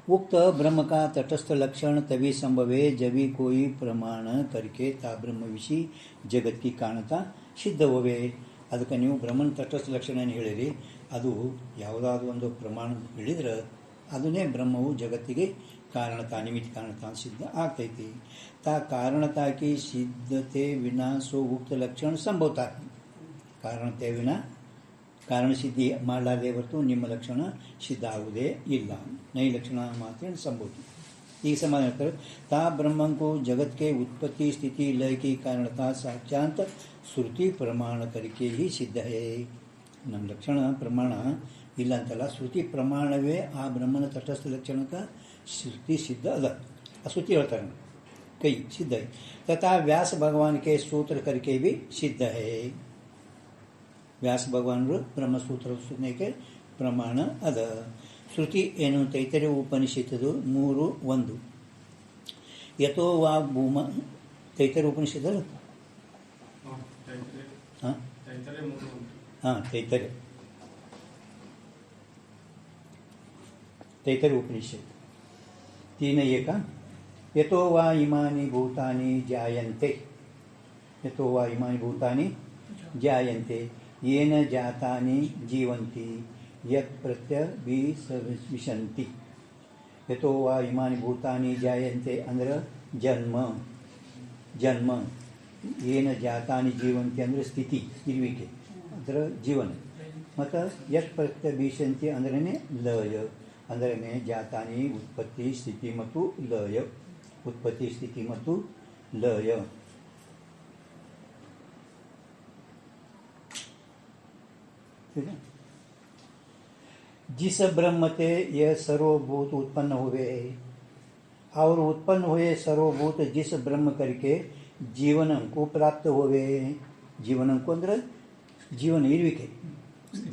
उक्त ब्रह्म का तटस्थ लक्षण तभी संभवे जभी कोई प्रमाण करके ता ब्रह्म विषी जगತ್ की ಕಾಣತಾ ಸಿದ್ಧವೇ. ಅದಕ್ಕೆ ನೀವು ಬ್ರಹ್ಮನ ತಟಸ್ಥ ಲಕ್ಷಣ ಏನು ಹೇಳಿರಿ, ಅದು ಯಾವುದಾದ್ರೂ ಒಂದು ಪ್ರಮಾಣ ಹೇಳಿದ್ರೆ ಅದನ್ನೇ ಬ್ರಹ್ಮವು ಜಗತ್ತಿಗೆ ಕಾರಣತಾ ನಿಮಿತ್ತ ಕಾರಣತಾ ಸಿದ್ಧ ಆಗ್ತೈತಿ. ತಾ ಕಾರಣತಾಕಿ ಸಿದ್ಧತೆ ವಿನಾ ಸೋ ಉಕ್ತ ಲಕ್ಷಣ ಸಂಭವತಾ. ಕಾರಣತೆ ವಿನಾ ಕಾರಣ ಸಿದ್ಧಿ ಮಾಡಲಾರದೆ ಹೊರತು ನಿಮ್ಮ ಲಕ್ಷಣ ಸಿದ್ಧ ಆಗುವುದೇ ಇಲ್ಲ. ನೈ ಲಕ್ಷಣ ಮಾತ್ರ ಸಂಭವತಿ. ಈಗ ಸಮಾಧಾನ ಹೇಳ್ತಾರೆ, ತಾ ಬ್ರಹ್ಮಂಕು ಜಗತ್ಗೆ ಉತ್ಪತ್ತಿ ಸ್ಥಿತಿ ಲಯ की कारणता साक्षात श्रुति प्रमाण करके ही सिद्ध है. ನಮ್ಮ ಲಕ್ಷಣ ಪ್ರಮಾಣ ಇಲ್ಲ ಅಂತಲ್ಲ, ಶ್ರುತಿ ಪ್ರಮಾಣವೇ ಆ ಬ್ರಹ್ಮನ ತಟಸ್ಥ ಲಕ್ಷಣಕ್ಕೆ ಶ್ರುತಿ ಸಿದ್ಧ ಅದ. ಆ ಶ್ರುತಿ ಹೇಳ್ತಾರೆ ಕೈ ಸಿದ್ಧ है. तथा व्यास भगवान के सूत्र करके भी सिद्ध है. ವ್ಯಾಸ ಭಗವಾನರು ಬ್ರಹ್ಮಸೂತ್ರ ಸುಜ್ಞಕ್ಕೆ ಪ್ರಮಾಣ ಅದ. ಶ್ರುತಿ ಏನು? ತೈತರ್ಯ ಉಪನಿಷತ್ತದು 3:1. ಯಥೋ ವಾ ಭೂಮ ತೈತರ್ಯ ಉಪನಿಷತ್ ಅಲ್ಲ, ತೈತರ್ಯ ಉಪನಿಷತ್ 3:1. ಯಥೋ ವಾ ಇಮಾನಿ ಭೂತಾನಿ ಜಾಯಂತೆ. ಯಥೋ ವಾ ಇಮಾನಿ ಭೂತಾನಿ ಜಾಯಂತೆ येन जातानि जीवन्ति यत् प्रत्यभिसंविशन्ति. यतो वा इमानि भूतानि जायन्ते ಅಂದ್ರೆ ಜನ್ಮ ಏನ ಜಾತಾನಿ ಜೀವಂತಿ ಅಂದರೆ ಸ್ಥಿತಿ ಇರುವಿಕೆ ಅದರ ಜೀವನ. ಮತ್ತು ಯತ್ ಪ್ರತ್ಯಭಿಸಂತಿ ಅಂದ್ರೆ ಲಯ ಅಂದ್ರೆ ಜಾತಾನಿ ಉತ್ಪತ್ತಿ ಸ್ಥಿತಿ ಮತ್ತು ಲಯ. ಉತ್ಪತ್ತಿ ಸ್ಥಿತಿ ಮತ್ತು ಲಯ. जिस ब्रह्म ते यह सर्वभूत उत्पन्न हुए और उत्पन्न हुए सर्वभूत जिस ब्रह्म करके जीवन को प्राप्त हुए. जीवन को ಅಂದ್ರೆ ಜೀವನ ಇರುವಿಕೆ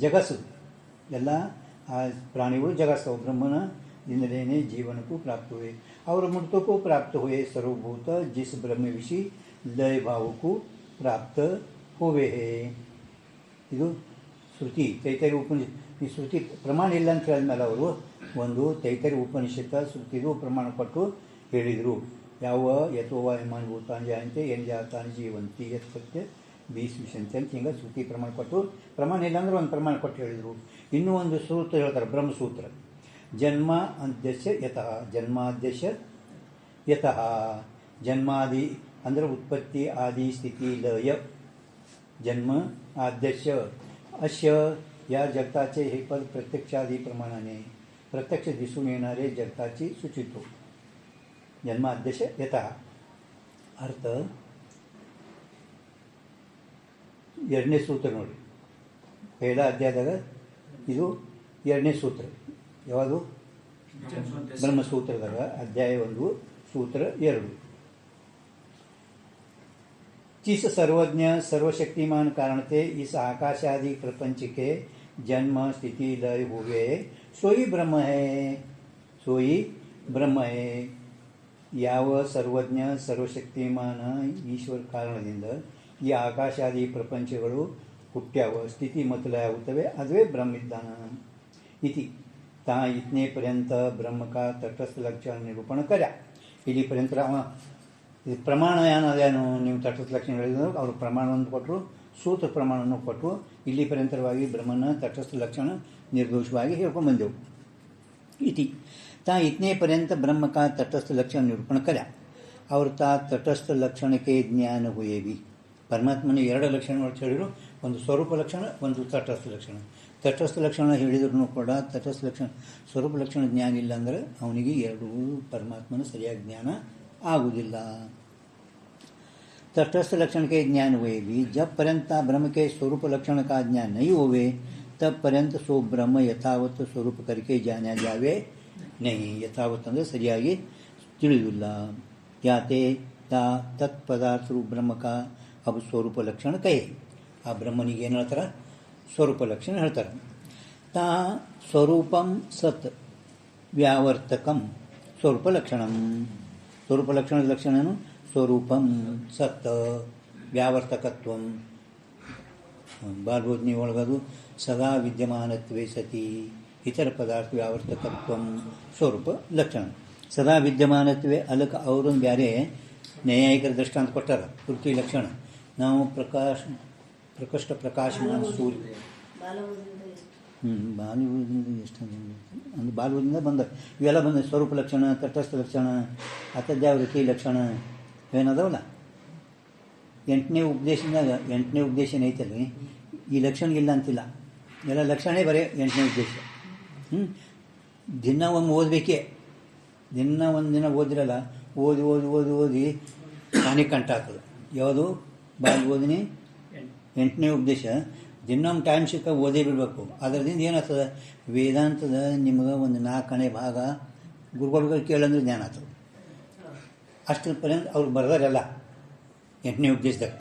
ಜಗಸ್ಸು ಎಲ್ಲ ಆ ಪ್ರಾಣಿಗಳು ಜಗಸ್ಸು ಬ್ರಹ್ಮನ ಇಂದಲೇನೆ ಜೀವನಕ್ಕೂ ಪ್ರಾಪ್ತ हुए और मृत्यु को प्राप्त हुए सर्वभूत जिस ब्रह्म विषय लय भाव को प्राप्त हुए. ಇದು ಶ್ರುತಿ ತೈತರ್ಯ ಉಪನಿಷತ್. ಈ ಶ್ರುತಿ ಪ್ರಮಾಣ ಇಲ್ಲ ಅಂತ ಹೇಳಿದ್ಮೇಲೆ ಅವರು ಒಂದು ತೈತರ್ಯ ಉಪನಿಷತ್ತ ಶ್ರುತಿಗೂ ಪ್ರಮಾಣ ಕೊಟ್ಟು ಹೇಳಿದರು. ಯಾವ ಯಥೋವ ಯಮಾನ್ ಭೂತಾನ್ ಜಾಯಂತೆ ಏನು ಜಾತಾನಿ ಜೀವಂತಿ ಯತ್ ಸತ್ಯ ವಿಶಂತಿ ಅಂತ ಹಿಂಗೆ ಶ್ರುತಿ ಪ್ರಮಾಣ ಕೊಟ್ಟು, ಪ್ರಮಾಣ ಇಲ್ಲ ಅಂದ್ರೆ ಒಂದು ಪ್ರಮಾಣ ಕೊಟ್ಟು ಹೇಳಿದರು. ಇನ್ನೂ ಒಂದು ಸೂತ್ರ ಹೇಳ್ತಾರೆ, ಬ್ರಹ್ಮಸೂತ್ರ. ಜನ್ಮ ಅಧ್ಯಕ್ಷ ಯತಃ ಜನ್ಮಾಧ್ಯಕ್ಷ ಯತಃ. ಜನ್ಮಾದಿ ಅಂದರೆ ಉತ್ಪತ್ತಿ आदि स्थिती लय. जन्म आद्यश अश्य या जगताचे हे पद प्रत्यक्षादी प्रमाणाने प्रत्यक्ष दिसून येणारे जगताची सूचितो. जन्माद्यश यतः अर्थ ಎರಡನೇ ಸೂತ್ರ ನೋಡಿ. ಪೈಲ ಅಧ್ಯಾಯದಾಗ ಇದು ಎರಡನೇ ಸೂತ್ರ. ಯಾವುದು? ಬ್ರಹ್ಮಸೂತ್ರದಾಗ ಅಧ್ಯಾಯ 1 ಸೂತ್ರ 2. जिस सर्वज्ञ सर्वशक्तिमान कारण थे इस आकाश आदि प्रपंच के जन्म स्थिति लय हुए सोई ब्रह्म है. सोई ब्रह्म है. ಯಾವ ಸರ್ವಜ್ಞ ಸರ್ವಶಕ್ತಿಮಾನ ಈಶ್ವರ ಕಾರಣದಿಂದ ಈ ಆಕಾಶಾದಿ ಪ್ರಪಂಚಗಳು ಹುಟ್ಟ್ಯಾವ, ಸ್ಥಿತಿ ಮತ್ತು ಲಯ ಆಗುತ್ತವೆ, ಅದುವೇ ಬ್ರಹ್ಮಿದ್ದಾನ. ಇತಿ ತಾ ಇತ್ನೇ ಪರ್ಯಂತ ಬ್ರಹ್ಮ का तटस्थ लक्षण निरूपण कर्या. ಇಲ್ಲಿ ಪರ್ಯಂತ ಇದು ಪ್ರಮಾಣ ಏನಾದೇನು ನೀವು ತಟಸ್ಥ ಲಕ್ಷಣ ಹೇಳಿದ್ರು ಅವರು ಪ್ರಮಾಣವನ್ನು ಕೊಟ್ಟರು, ಸೂತ್ರ ಪ್ರಮಾಣವನ್ನು ಕೊಟ್ಟರು. ಇಲ್ಲಿ ಪರ್ಯಂತರವಾಗಿ ಬ್ರಹ್ಮನ ತಟಸ್ಥ ಲಕ್ಷಣ ನಿರ್ದೋಷವಾಗಿ ಹೇಳ್ಕೊಂಡು ಬಂದೆವು. ಇತಿ ತಾ ಇತನೇ ಪರ್ಯಂತ ಬ್ರಹ್ಮ का तटस्थ लक्षण निरूपण कर्या और ता तटस्थ लक्षण के ज्ञान हुए भी. ಪರಮಾತ್ಮನ ಎರಡು ಲಕ್ಷಣಗಳು ಹೇಳಿದರು, ಒಂದು ಸ್ವರೂಪ ಲಕ್ಷಣ, ಒಂದು ತಟಸ್ಥ ಲಕ್ಷಣ. ತಟಸ್ಥ ಲಕ್ಷಣ ಹೇಳಿದ್ರು ಕೂಡ ತಟಸ್ಥ ಲಕ್ಷಣ ಸ್ವರೂಪ ಲಕ್ಷಣ ಜ್ಞಾನ ಇಲ್ಲ ಅಂದರೆ ಅವನಿಗೆ ಎರಡೂ ಪರಮಾತ್ಮನ ಸರಿಯಾಗಿ ಜ್ಞಾನ आगुदिल्ल. तटस्थ लक्षण के ज्ञान हुए भी जब पर्यंत ब्रह्म के स्वरूप लक्षण का ज्ञान नहीं होवे तब पर्यंत सो ब्रह्म यथावत स्वरूप करके जाना जावे नहीं. यथावत ಅಂದರೆ ಸರಿಯಾಗಿ ತಿಳಿದಿಲ್ಲ. ಯಾತೆ ತಾ ತತ್ಪದಾರ್ಥ ಬ್ರಹ್ಮ का अब स्वरूप लक्षण कहे. ಆ ಬ್ರಹ್ಮನಿಗೆ ಏನು ಹೇಳ್ತಾರೆ? ಸ್ವರೂಪ ಲಕ್ಷಣ ಹೇಳ್ತಾರೆ. ತಾ ಸ್ವರೂಪಂ ಸತ್ ವ್ಯಾವರ್ತಕಂ ಸ್ವರೂಪ ಲಕ್ಷಣಂ. ಸ್ವರೂಪ ಲಕ್ಷಣದ ಲಕ್ಷಣನು ಸ್ವರೂಪಂ ಸತ್ ವ್ಯಾವರ್ತಕತ್ವಂ. ಬಾಲ್ಬೋಧನೆ ಒಳಗದು ಸದಾ ವಿದ್ಯಮಾನತ್ವೇ ಸತಿ ಇತರ ಪದಾರ್ಥ ವ್ಯಾವರ್ತಕತ್ವ ಸ್ವರೂಪ ಲಕ್ಷಣ ಸದಾ ವಿದ್ಯಮಾನತ್ವೇ ಅಲಕ ಅವರೊಂದು ಬೇರೆ ನ್ಯಾಯಿಕರ ದೃಷ್ಟಾಂತ ಕೊಟ್ಟಾರ ಪೃಥ್ವಿ ಲಕ್ಷಣ ನಾವು ಪ್ರಕಷ್ಟ ಪ್ರಕಾಶಮಾನ ಸೂರ್ಯ ಬಾಲ್ಯದಿಂದ ಎಷ್ಟು ಅಂದ್ರೆ ಬಾಲ್ಯದಿಂದ ಬಂದ ಇವೆಲ್ಲ ಬಂದ ಸ್ವರೂಪ ಲಕ್ಷಣ ತಟಸ್ಥ ಲಕ್ಷಣ ಅತದ್ಯಾವೃತ್ತಿ ಲಕ್ಷಣ ಏನದವಲ್ಲ ಎಂಟನೇ ಉಪದೇಶ ಐತಲ್ರಿ ಈ ಲಕ್ಷಣ ಇಲ್ಲ ಅಂತಿಲ್ಲ ಎಲ್ಲ ಲಕ್ಷಣೇ ಬರೀ ಎಂಟನೇ ಉಪದೇಶ ದಿನ ಒಮ್ಮೆ ಓದಬೇಕೇ ದಿನ ಒಂದು ದಿನ ಓದಿರಲ್ಲ ಓದಿ ಓದಿ ಓದಿ ಓದಿ ತಾನೇ ಕಂಠ ಆಗ್ತದೆ ಯಾವುದು ಬಾಲ್ಯ ಓದಿನಿ ಎಂಟನೇ ಉಪದೇಶ ದಿನೊಮ್ಮೆ ಟೈಮ್ ಸಿಕ್ಕ ಓದೇ ಬಿಡಬೇಕು ಅದರದಿಂದ ಏನಾಗ್ತದೆ ವೇದಾಂತದ ನಿಮ್ಗೆ ಒಂದು 4ನೇ ಭಾಗ ಗುರುಗಳು ಕೇಳಂದ್ರೆ ಜ್ಞಾನ ಆಗ್ತದೆ ಅಷ್ಟರ ಪರ್ಯಂತ ಅವ್ರು ಬರ್ದಾರಲ್ಲ 8ನೇ ಉಪದೇಶದಾಗ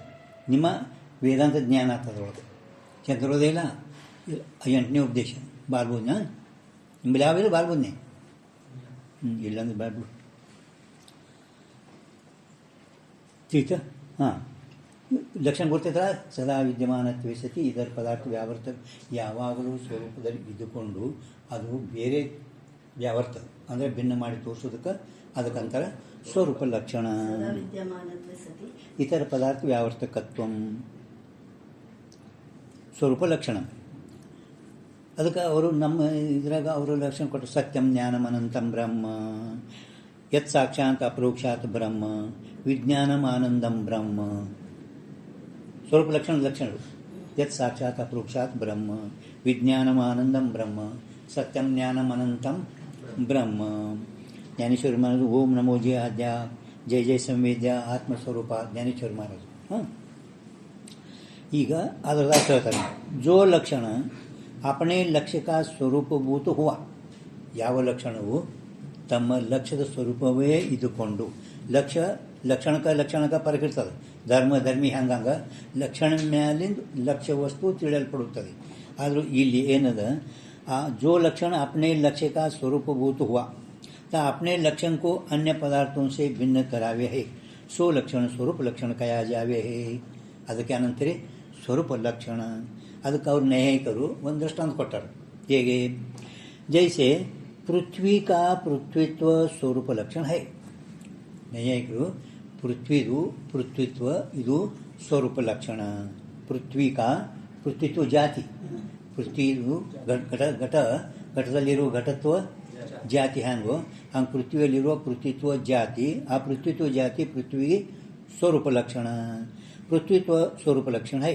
ನಿಮ್ಮ ವೇದಾಂತ ಜ್ಞಾನ ಆಗ್ತದೆ ಒಳಗೆ ಚಂದ್ರೋದಯ ಇಲ್ಲ 8ನೇ ಉಪದೇಶ ಬಾಲ್ಬೋದ್ನ ನಿಮ್ಮಲ್ಲಿ ಯಾವಿಲ್ಲ ಬಾಲ್ಬೋದ್ನೆ ಇಲ್ಲಂದ್ರೆ ಬಾಲ್ಬಿಡು ठीक है ಹಾಂ ಲಕ್ಷಣ ಗೊತ್ತೈತ್ರ ಸದಾ ವಿದ್ಯಮಾನತ್ವೇ ಸತಿ ಇದರ ಪದಾರ್ಥ ವ್ಯಾವರ್ತಕ ಯಾವಾಗಲೂ ಸ್ವರೂಪದಲ್ಲಿ ಇದ್ದುಕೊಂಡು ಅದು ಬೇರೆ ವ್ಯಾವರ್ತಕ ಅಂದರೆ ಭಿನ್ನ ಮಾಡಿ ತೋರಿಸೋದಕ್ಕೆ ಅದಕ್ಕಂತಾರೆ ಸ್ವರೂಪ ಲಕ್ಷಣ ಇತರ ಪದಾರ್ಥ ವ್ಯಾವರ್ತಕತ್ವ ಸ್ವರೂಪ ಲಕ್ಷಣ ಅದಕ್ಕೆ ಅವರು ನಮ್ಮ ಇದ್ರಾಗ ಅವರು ಲಕ್ಷಣ ಕೊಟ್ಟರು ಸತ್ಯಂ ಜ್ಞಾನಂ ಅನಂತಂ ಬ್ರಹ್ಮ ಯತ್ ಸಾಕ್ಷಾತ್ ಅಪರೋಕ್ಷಾತ್ ಬ್ರಹ್ಮ ವಿಜ್ಞಾನಂ ಆನಂದಂ ಬ್ರಹ್ಮ ಸ್ವರೂಪ ಲಕ್ಷಣಗಳು ಯತ್ ಸಾಕ್ಷಾತ್ ಅಪರೋಕ್ಷಾತ್ ಬ್ರಹ್ಮ ವಿಜ್ಞಾನಂ ಆನಂದಂ ಬ್ರಹ್ಮ ಸತ್ಯಂ ಜ್ಞಾನಂ ಅನಂತಂ ಬ್ರಹ್ಮ ಜ್ಞಾನೇಶ್ವರ ಮಹಾರಾಜು ಓಂ ನಮೋ ಜಯ ಆದ್ಯ ಜಯ ಜಯ ಸಂವೇದ್ಯ ಆತ್ಮಸ್ವರೂಪ ಜ್ಞಾನೇಶ್ವರ ಮಹಾರಾಜು ಈಗ ಅದರ ಅರ್ಥ ಹೇಳ್ತಾರೆ ಜೋ ಲಕ್ಷಣ अपने लक्ष्य का ಸ್ವರೂಪಭೂತ हुआ ಯಾವ ಲಕ್ಷಣವು ತಮ್ಮ ಲಕ್ಷ್ಯದ ಸ್ವರೂಪವೇ ಇದ್ದುಕೊಂಡು ಲಕ್ಷಣಕ್ಕೆ ಪರಕಿರ್ತದೆ ಧರ್ಮಿ ಹಂಗಂಗೆ ಲಕ್ಷಣ ಮ್ಯಾಲಿಂದ ಲಕ್ಷ್ಯ ವಸ್ತು ತಿಳಿಯಲ್ಪಡುತ್ತದೆ ಆದರೂ ಇಲ್ಲಿ ಏನದ जो लक्षण अपने लक्ष्य का स्वरूपभूत हुआ तो अपने लक्षण को अन्य पदार्थों से भिन्न करावे है सो लक्षण स्वरूप लक्षण कया जावे है ಅದಕ್ಕೆ ಏನಂತೀರಿ ಸ್ವರೂಪ ಲಕ್ಷಣ ಅದಕ್ಕೆ ಅವ್ರು ನ್ಯಾಯಿಕರು ಒಂದು ದೃಷ್ಟಾಂತ ಕೊಟ್ಟರು ಹೇಗೆ ಜೈಸೆ ಪೃಥ್ವಿ ಕಾ ಪೃಥ್ವಿತ್ವ ಸ್ವರೂಪ ಲಕ್ಷಣ ಹೈ ನ್ಯಾಯಿಕರು ಪೃಥ್ವಿತ್ವ ಇದು ಸ್ವರೂಪ ಲಕ್ಷಣ ಪೃಥ್ವಿತ್ವ ಜಾತಿ ಪೃಥ್ವಿದು ಘಟದಲ್ಲಿರುವ ಘಟತ್ವ ಜಾತಿ ಹ್ಯಾಂಗೋ ಹಂಗೆ ಪೃಥ್ವಿಯಲ್ಲಿರುವ ಪೃಥ್ವಿತ್ವ ಜಾತಿ ಆ ಪೃಥ್ವಿತ್ವ ಜಾತಿ ಪೃಥ್ವಿಗೆ स्वरूप लक्षण पृथ्वीत्व स्वरूप लक्षण है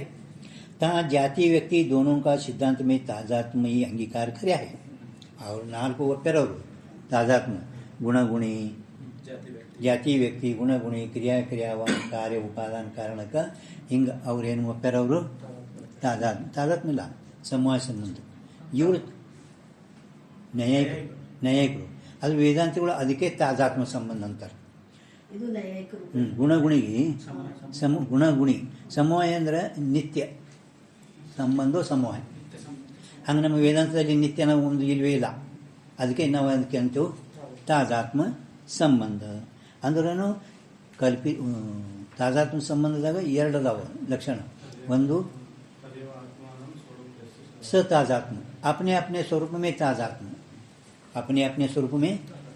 तहाँ जाति व्यक्ति दोनों का सिद्धांत में तादात्म्य ही अंगीकार कर्या है और नाल्को ಒಪ್ಪ್ಯಾರವರು ತಾದಾತ್ಮ್ಯ ಗುಣಗುಣಿ ಜಾತಿ ವ್ಯಕ್ತಿ ಗುಣಗುಣಿ ಕ್ರಿಯಾವಾನ್ ಕಾರ್ಯ ಉಪಾದಾನ ಕಾರಣಕ ಹಿಂಗೆ ಅವ್ರೇನು ಒಪ್ಪ್ಯಾರವರು ತಾದಾತ್ಮ್ಯ ಇಲ್ಲ ಸಮವಾಯ ಸಂಬಂಧ ಇವರು ನ್ಯಾಯಿಕರು ಅದು ವೇದಾಂತಿಗಳು ಅದಕ್ಕೆ ತಾದಾತ್ಮ ಸಂಬಂಧ ಅಂತಾರೆ ಗುಣಗುಣಿಗೆ ಗುಣಗುಣಿ ಸಮವಾಯ ಅಂದ್ರೆ ನಿತ್ಯ ಸಂಬಂಧ ಸಮವಾಯ ಹಂಗೆ ನಮ್ಮ ವೇದಾಂತದಲ್ಲಿ ನಿತ್ಯ ನಾವು ಒಂದು ಇಲ್ವೇ ಇಲ್ಲ ಅದಕ್ಕೆ ನಾವು ಅದಕ್ಕೆ ಅಂತೀವಿ ತಾದಾತ್ಮ ಸಂಬಂಧ ಅಂದ್ರೂ ತಾದಾತ್ಮ ಸಂಬಂಧದಾಗ ಎರಡು ಅದಾವ ಲಕ್ಷಣ ಒಂದು सतादात्म अपने अपने स्वरूप में तादात्म अपने अपने स्वरूप में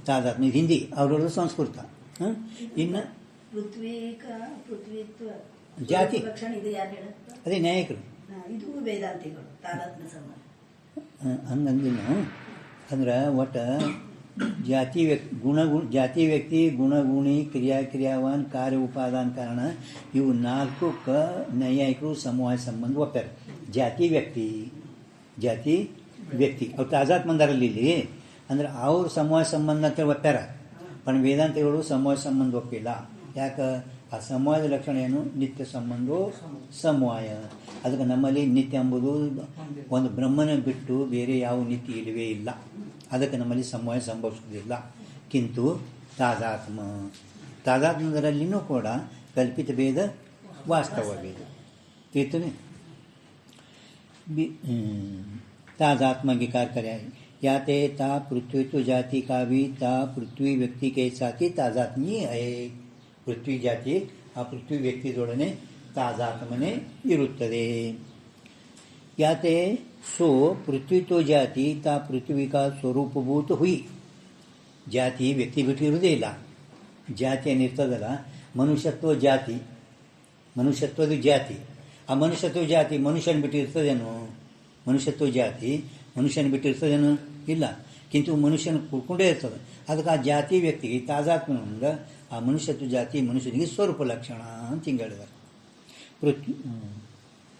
तादात्म हिंदी और संस्कृत ಇನ್ನು ಪೃಥ್ವಿತ್ವ ಜಾತಿ ಅದೇ ನ್ಯಾಯಿಕರು ಇದು ವೇದಾಂತಿಗಳು ತಾದಾತ್ಮ್ಯ ಸಂಬಂಧ ಹಂಗಂದಿನ ಅಂದ್ರೆ ಒಟ್ಟು ಜಾತಿ ವ್ಯಕ್ತಿ ಗುಣಗುಣಿ ಕ್ರಿಯಾವಾನ್ ಕಾರ್ಯ ಉಪಾದಾನ ಕಾರಣ ಇವು ನಾಲ್ಕಕ್ಕೆ ನ್ಯಾಯಿಕರು ಸಮವಾಯ ಸಂಬಂಧ ಒಪ್ಪ್ಯಾರ ಜಾತಿ ವ್ಯಕ್ತಿ ಅವ್ರು ತಾಜಾತ್ ಮಂದಾರಲ್ಲಿ ಇಲ್ಲಿ ಅಂದ್ರೆ ಅವ್ರು ಸಮವಾಯ ಸಂಬಂಧ ಅಂತ ಒಪ್ಪ್ಯಾರ पण ವೇದಾಂತಿಗಳು ಸಮವಾಯ ಸಂಬಂಧ ಒಪ್ಪಿಲ್ಲ ಯಾಕೆ ಆ ಸಮವಾಯದ ಲಕ್ಷಣ ಏನು ನಿತ್ಯ ಸಂಬಂಧೋ ಸಮವಾಯ ಅದಕ್ಕೆ ನಮ್ಮಲ್ಲಿ ನಿತ್ಯ ಎಂಬುದು ಒಂದು ಬ್ರಹ್ಮನ ಬಿಟ್ಟು ಬೇರೆ ಯಾವ ನಿತ್ಯ ಇಲ್ಲವೇ ಇಲ್ಲ ಅದಕ್ಕೆ ನಮ್ಮಲ್ಲಿ ಸಮವಾಯ ಸಂಭವಿಸುವುದಿಲ್ಲ ಕಿಂತು ತಾದಾತ್ಮದರಲ್ಲಿನೂ ಕೂಡ ಕಲ್ಪಿತ ಭೇದ ವಾಸ್ತವ ಭೇದ ತೀರ್ಥನೆ तादात्म अंगीकार करे या ते ता पृथ्वीत्व जाति का भी ता पृथ्वी व्यक्ति के साथ ही तादात्म्य है पृथ्वी जाति ಆ ಪೃಥ್ವಿ ವ್ಯಕ್ತಿದೊಡನೆ ತಾದಾತ್ಮನೆ ಇರುತ್ತದೆ याते सो पृथ्वी तो ಜಾತಿ ತಾ ಪೃಥ್ವಿ ಕಾ ಸ್ವರೂಪಭೂತ ಹುಯಿ ಜಾತಿ ವ್ಯಕ್ತಿ ಬಿಟ್ಟು ಇರುವುದೇ ಇಲ್ಲ ಜಾತಿ ಏನಿರ್ತದಲ್ಲ ಮನುಷ್ಯತ್ವ ಮನುಷ್ಯತ್ವದ ಜಾತಿ ಆ ಮನುಷ್ಯತ್ವ ಜಾತಿ ಮನುಷ್ಯನ ಬಿಟ್ಟು ಇರ್ತದೇನು ಮನುಷ್ಯತ್ವ ಜಾತಿ ಮನುಷ್ಯನ ಬಿಟ್ಟು ಇರ್ತದೇನು ಇಲ್ಲ ಕಿಂತು ಮನುಷ್ಯನ ಕೂಡ್ಕೊಂಡೇ ಇರ್ತದೆ ಅದಕ್ಕೆ ಆ ಜಾತಿ ವ್ಯಕ್ತಿಗೆ ತಾದಾತ್ಮ್ಯದಿಂದ ಆ ಮನುಷ್ಯತ್ವ ಜಾತಿ ಮನುಷ್ಯನಿಗೆ ಸ್ವರೂಪ ಲಕ್ಷಣ ಅಂತ ಹಿಂಗೆ ಹೇಳಿದ್ದಾರೆ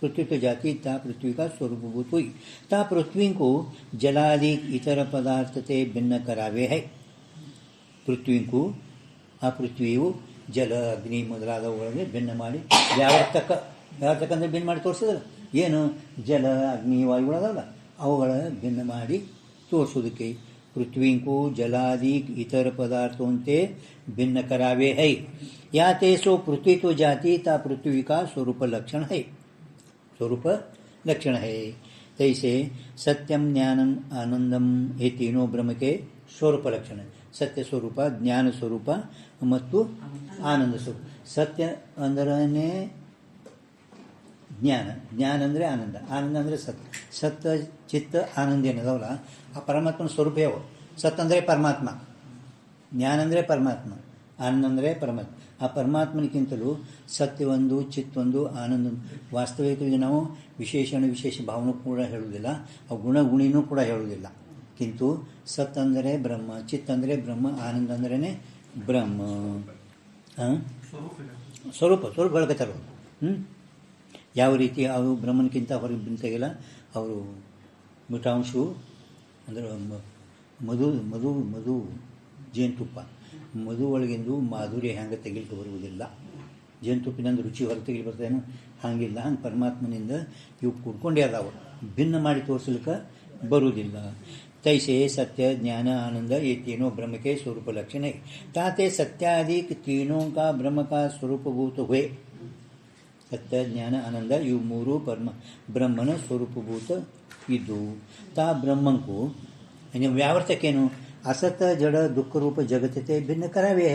पृथ्वी तो जाति ता पृथ्वी का स्वरूपभूत हुई ता पृथ्वी को जलादि इतर पदार्थ से भिन्न करावे है पृथ्वी को आ पृथ्वियು ಜಲ ಅಗ್ನಿ ಮೊದಲಾದವುಗಳಿಗೆ ಭಿನ್ನ ಮಾಡಿ ವ್ಯಾವರ್ತಕ ಅಂದರೆ ಭಿನ್ನ ಮಾಡಿ ತೋರಿಸಿದ್ರೆ ಏನು ಜಲ ಅಗ್ನಿ ವಾಯುಗಳದಲ್ಲ ಅವುಗಳ ಭಿನ್ನ ಮಾಡಿ ತೋರಿಸೋದಕ್ಕೆ पृथ्वी को जलादि इतर पदार्थों से भिन्न करावे है या ते सो पृथ्वी तो जाति ता पृथ्वी का स्वरूप लक्षण है स्वरूप लक्षण है तैसे सत्यम ज्ञानम आनंदम ये तीनों ब्रह्म के स्वरूप लक्षण है सत्य स्वरूप ज्ञान स्वरूप ಮತ್ತು ಆನಂದ ಸ್ವರೂಪ ಸತ್ಯ ಅಂದ್ರೆ ಜ್ಞಾನ ಅಂದರೆ ಆನಂದ ಅಂದರೆ ಸತ್ಯ ಚಿತ್ತ ಆನಂದ ಏನಿದಾವಲ್ಲ ಆ ಪರಮಾತ್ಮನ ಸ್ವರೂಪ ಯಾವ ಸತ್ ಅಂದರೆ ಪರಮಾತ್ಮ ಜ್ಞಾನ ಅಂದರೆ ಪರಮಾತ್ಮ ಆನಂದ ಅಂದರೆ ಪರಮಾತ್ಮ ಆ ಪರಮಾತ್ಮನಿಗಿಂತಲೂ ಸತ್ಯವೊಂದು ಚಿತ್ತೊಂದು ಆನಂದ ವಾಸ್ತವಿಕವಾಗಿ ನಾವು ವಿಶೇಷ ಭಾವನೂ ಕೂಡ ಹೇಳುವುದಿಲ್ಲ ಆ ಗುಣಿನೂ ಕೂಡ ಹೇಳುವುದಿಲ್ಲ ಕಿಂತು ಸತ್ ಅಂದರೆ ಬ್ರಹ್ಮ ಚಿತ್ ಅಂದರೆ ಬ್ರಹ್ಮ ಆನಂದ ಅಂದ್ರೇ ಬ್ರಹ್ಮ ಸ್ವರೂಪ ಹೇಳ್ಕೊತಾರೆ ಯಾವ ರೀತಿ ಅವರು ಬ್ರಹ್ಮನಕ್ಕಿಂತ ಹೊರಗೆ ಬಂತಾಗಿಲ್ಲ ಅವರು ಮಿಠಾಂಶು ಅಂದರೆ ಮಧು ಜೇನುತುಪ್ಪ ಮಧು ಒಳಗಿಂದು ಮಾಧುರ್ಯ ಹೆಂಗೆ ತೆಗಿಲಿಕ್ಕೆ ಬರುವುದಿಲ್ಲ ಜೇನುತುಪ್ಪಿನಂದು ರುಚಿ ಹೊರ ತೆಗಿಲಿ ಬರ್ತೇನೋ ಹಾಗಿಲ್ಲ ಹಂಗೆ ಪರಮಾತ್ಮನಿಂದ ಇವು ಕುಡ್ಕೊಂಡೇ ಅದಾವ ಭಿನ್ನ ಮಾಡಿ ತೋರಿಸ್ಲಿಕ್ಕೆ ಬರುವುದಿಲ್ಲ तैसे सत्य ज्ञान आनंद ये तीनों ब्रह्म के स्वरूप लक्षण है ताते सत्यादि तीनों का ब्रह्म का स्वरूपभूत हुए सत्य ज्ञान आनंद इव मूರು ಬ್ರಹ್ಮನ ಸ್ವರೂಪಭೂತ ಇದ್ದು ತಾ ಬ್ರಹ್ಮಂಕು ವ್ಯಾವರ್ತಕೇನು ಅಸತ್ತ ಜಡ ದುಃಖ ರೂಪ ಜಗತ್ತತೆ ಭಿನ್ನ ಕರಾವೇ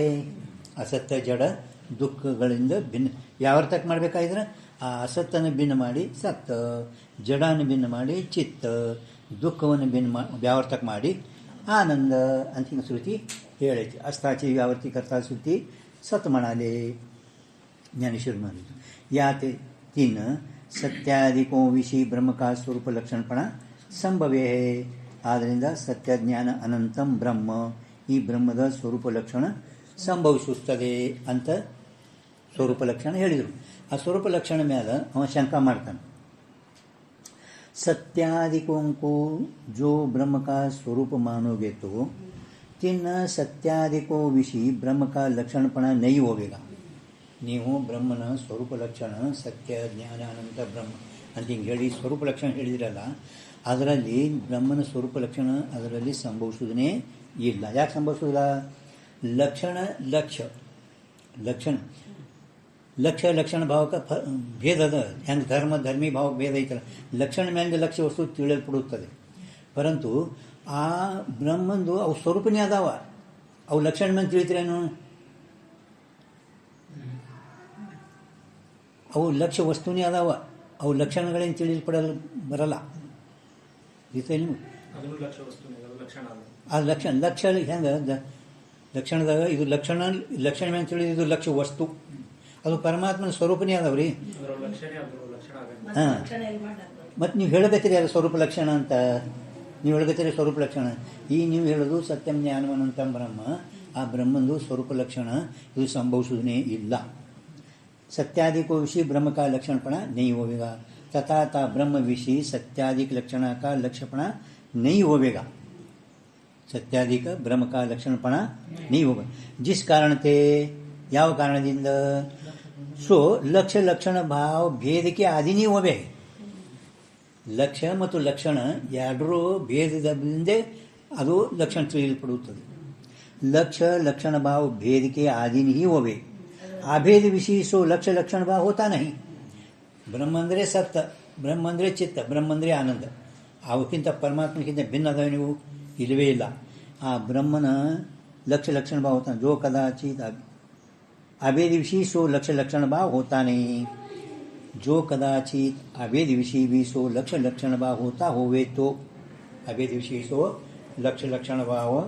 ಅಸತ್ತ ಜಡ ದುಃಖಗಳಿಂದ ಭಿನ್ನ ವ್ಯಾವರ್ತಕ ಮಾಡಬೇಕಾದ್ರೆ ಆ ಅಸತ್ತನ್ನು ಭಿನ್ನ ಮಾಡಿ ಸತ್ತ ಜಡನ ಭಿನ್ನ ಮಾಡಿ ಚಿತ್ತ ದುಃಖವನ್ನು ವ್ಯಾವರ್ತಕ ಮಾಡಿ ಆನಂದ ಅಂತ ಹಿಂಗೆ ಶ್ರುತಿ ಹೇಳೈತಿ ಅಸ್ತಾಚಿ ವ್ಯಾವರ್ತಿಕರ್ತಾ ಶ್ರುತಿ ಸತ್ ಮಾಡಾಲೆ ज्ञानेश्वर ಮಾಡಿದ್ದು ಯಾತೆ तीन सत्यादिकों विषय ब्रह्म का स्वरूप लक्षणपण संभवे है ಆದ್ದರಿಂದ ಸತ್ಯ ಜ್ಞಾನ ಅನಂತಂ ಬ್ರಹ್ಮ ಈ ಬ್ರಹ್ಮದ ಸ್ವರೂಪ ಲಕ್ಷಣ ಸಂಭವಿಸುತ್ತದೆ ಅಂತ ಸ್ವರೂಪ ಲಕ್ಷಣ ಹೇಳಿದರು ಆ ಸ್ವರೂಪ ಲಕ್ಷಣ ಮೇಲೆ ಅವ ಶಂಕ ಮಾಡ್ತಾನೆ सत्यादिकों को जो ब्रह्म का स्वरूप मानोगे तो तीन सत्यादिको विषय ब्रह्म का लक्षणपण नहीं होगा ನೀವು ಬ್ರಹ್ಮನ ಸ್ವರೂಪ ಲಕ್ಷಣ ಸತ್ಯ ಜ್ಞಾನ ಅನಂತ ಬ್ರಹ್ಮ ಅಂತ ಹಿಂಗೆ ಹೇಳಿ ಸ್ವರೂಪ ಲಕ್ಷಣ ಹೇಳಿದಿರಲ್ಲ ಅದರಲ್ಲಿ ಬ್ರಹ್ಮನ ಸ್ವರೂಪ ಲಕ್ಷಣ ಅದರಲ್ಲಿ ಸಂಭವಿಸುವುದೇ ಇಲ್ಲ ಯಾಕೆ ಸಂಭವಿಸೋದಿಲ್ಲ ಲಕ್ಷಣ ಭಾವಕ್ಕೆ ಭೇದ ಅದ ಹೆಂಗೆ ಧರ್ಮಿ ಭಾವಕ್ಕೆ ಭೇದ ಐತಲ್ಲ ಲಕ್ಷಣ ಮೇಲೆ ಲಕ್ಷ್ಯ ವಸ್ತು ತಿಳಿಯಲ್ಪಡುತ್ತದೆ ಪರಂತು ಆ ಬ್ರಹ್ಮಂದು ಅವು ಸ್ವರೂಪನೇ ಅದಾವ ಅವು ಲಕ್ಷಣ ಮೇಲೆ ತಿಳಿತೀರೇನು ಅವು ಲಕ್ಷ್ಯ ವಸ್ತುನೇ ಅದಾವ ಅವು ಲಕ್ಷಣಗಳೇನು ತಿಳಿಯಲ್ಪಡಲು ಬರಲ್ಲ ಆ ಲಕ್ಷಣ ಹೆಂಗೆ ಲಕ್ಷಣದಾಗ ಇದು ಲಕ್ಷಣ ಮೇಲೆ ತಿಳಿದಿದ್ದು ಲಕ್ಷ್ಯ ವಸ್ತು ಅದು ಪರಮಾತ್ಮನ ಸ್ವರೂಪನೇ ಅದಾವ್ರಿ ಹಾಂ ಮತ್ತು ನೀವು ಹೇಳಕತ್ತೀರಿ ಅದು ಸ್ವರೂಪ ಲಕ್ಷಣ ಅಂತ ನೀವು ಹೇಳಕತ್ತೀರಿ ಸ್ವರೂಪ ಲಕ್ಷಣ ಈಗ ನೀವು ಹೇಳೋದು ಸತ್ಯಂ ಜ್ಞಾನವನಂತ ಬ್ರಹ್ಮ ಆ ಬ್ರಹ್ಮಂದು ಸ್ವರೂಪ ಲಕ್ಷಣ ಇದು ಸಂಭವಿಸುವುದೇ ಇಲ್ಲ सत्यादि विषय ब्रह्म का लक्षणपणा नहीं होगा तथा ता ब्रह्म विषय सत्यादिक लक्षण का लक्ष्यपणा नहीं होगा सत्यादिक ब्रह्म का लक्षणपणा नहीं होगा जिस कारण थे ಯಾವ ಕಾರಣದಿಂದ सो लक्ष्य लक्षण भाव भेद के आदि नहीं होवे लक्ष्य ಮತ್ತು ಲಕ್ಷಣ ಎರಡರೂ ಭೇದದಿಂದ ಅದು ಲಕ್ಷಣ ತಿಳಿಯಲ್ಪಡುತ್ತದೆ लक्ष्य लक्षण भाव भेद के आदि नहीं होवे अभेद विषय सो लक्ष्य लक्षण भाव होता नहीं ब्रह्म ಅಂದ್ರೆ ಸತ್ಯ ಬ್ರಹ್ಮ ಅಂದರೆ ಚಿತ್ತ ಬ್ರಹ್ಮ ಅಂದರೆ ಆನಂದ ಅವಕ್ಕಿಂತ ಪರಮಾತ್ಮಕ್ಕಿಂತ ಭಿನ್ನ ಅದಾವೆ ನೀವು ಇಲ್ಲವೇ ಇಲ್ಲ ಆ ಬ್ರಹ್ಮನ लक्ष्य लक्षण भाव होता जो कदाचित अभेद विषय सो लक्ष्य लक्षण भाव होता नहीं जो कदाचित अभेद विषय भी सो लक्ष्य लक्षण भाव होता होवे तो अभेद विषय सो लक्ष्य लक्षण भाव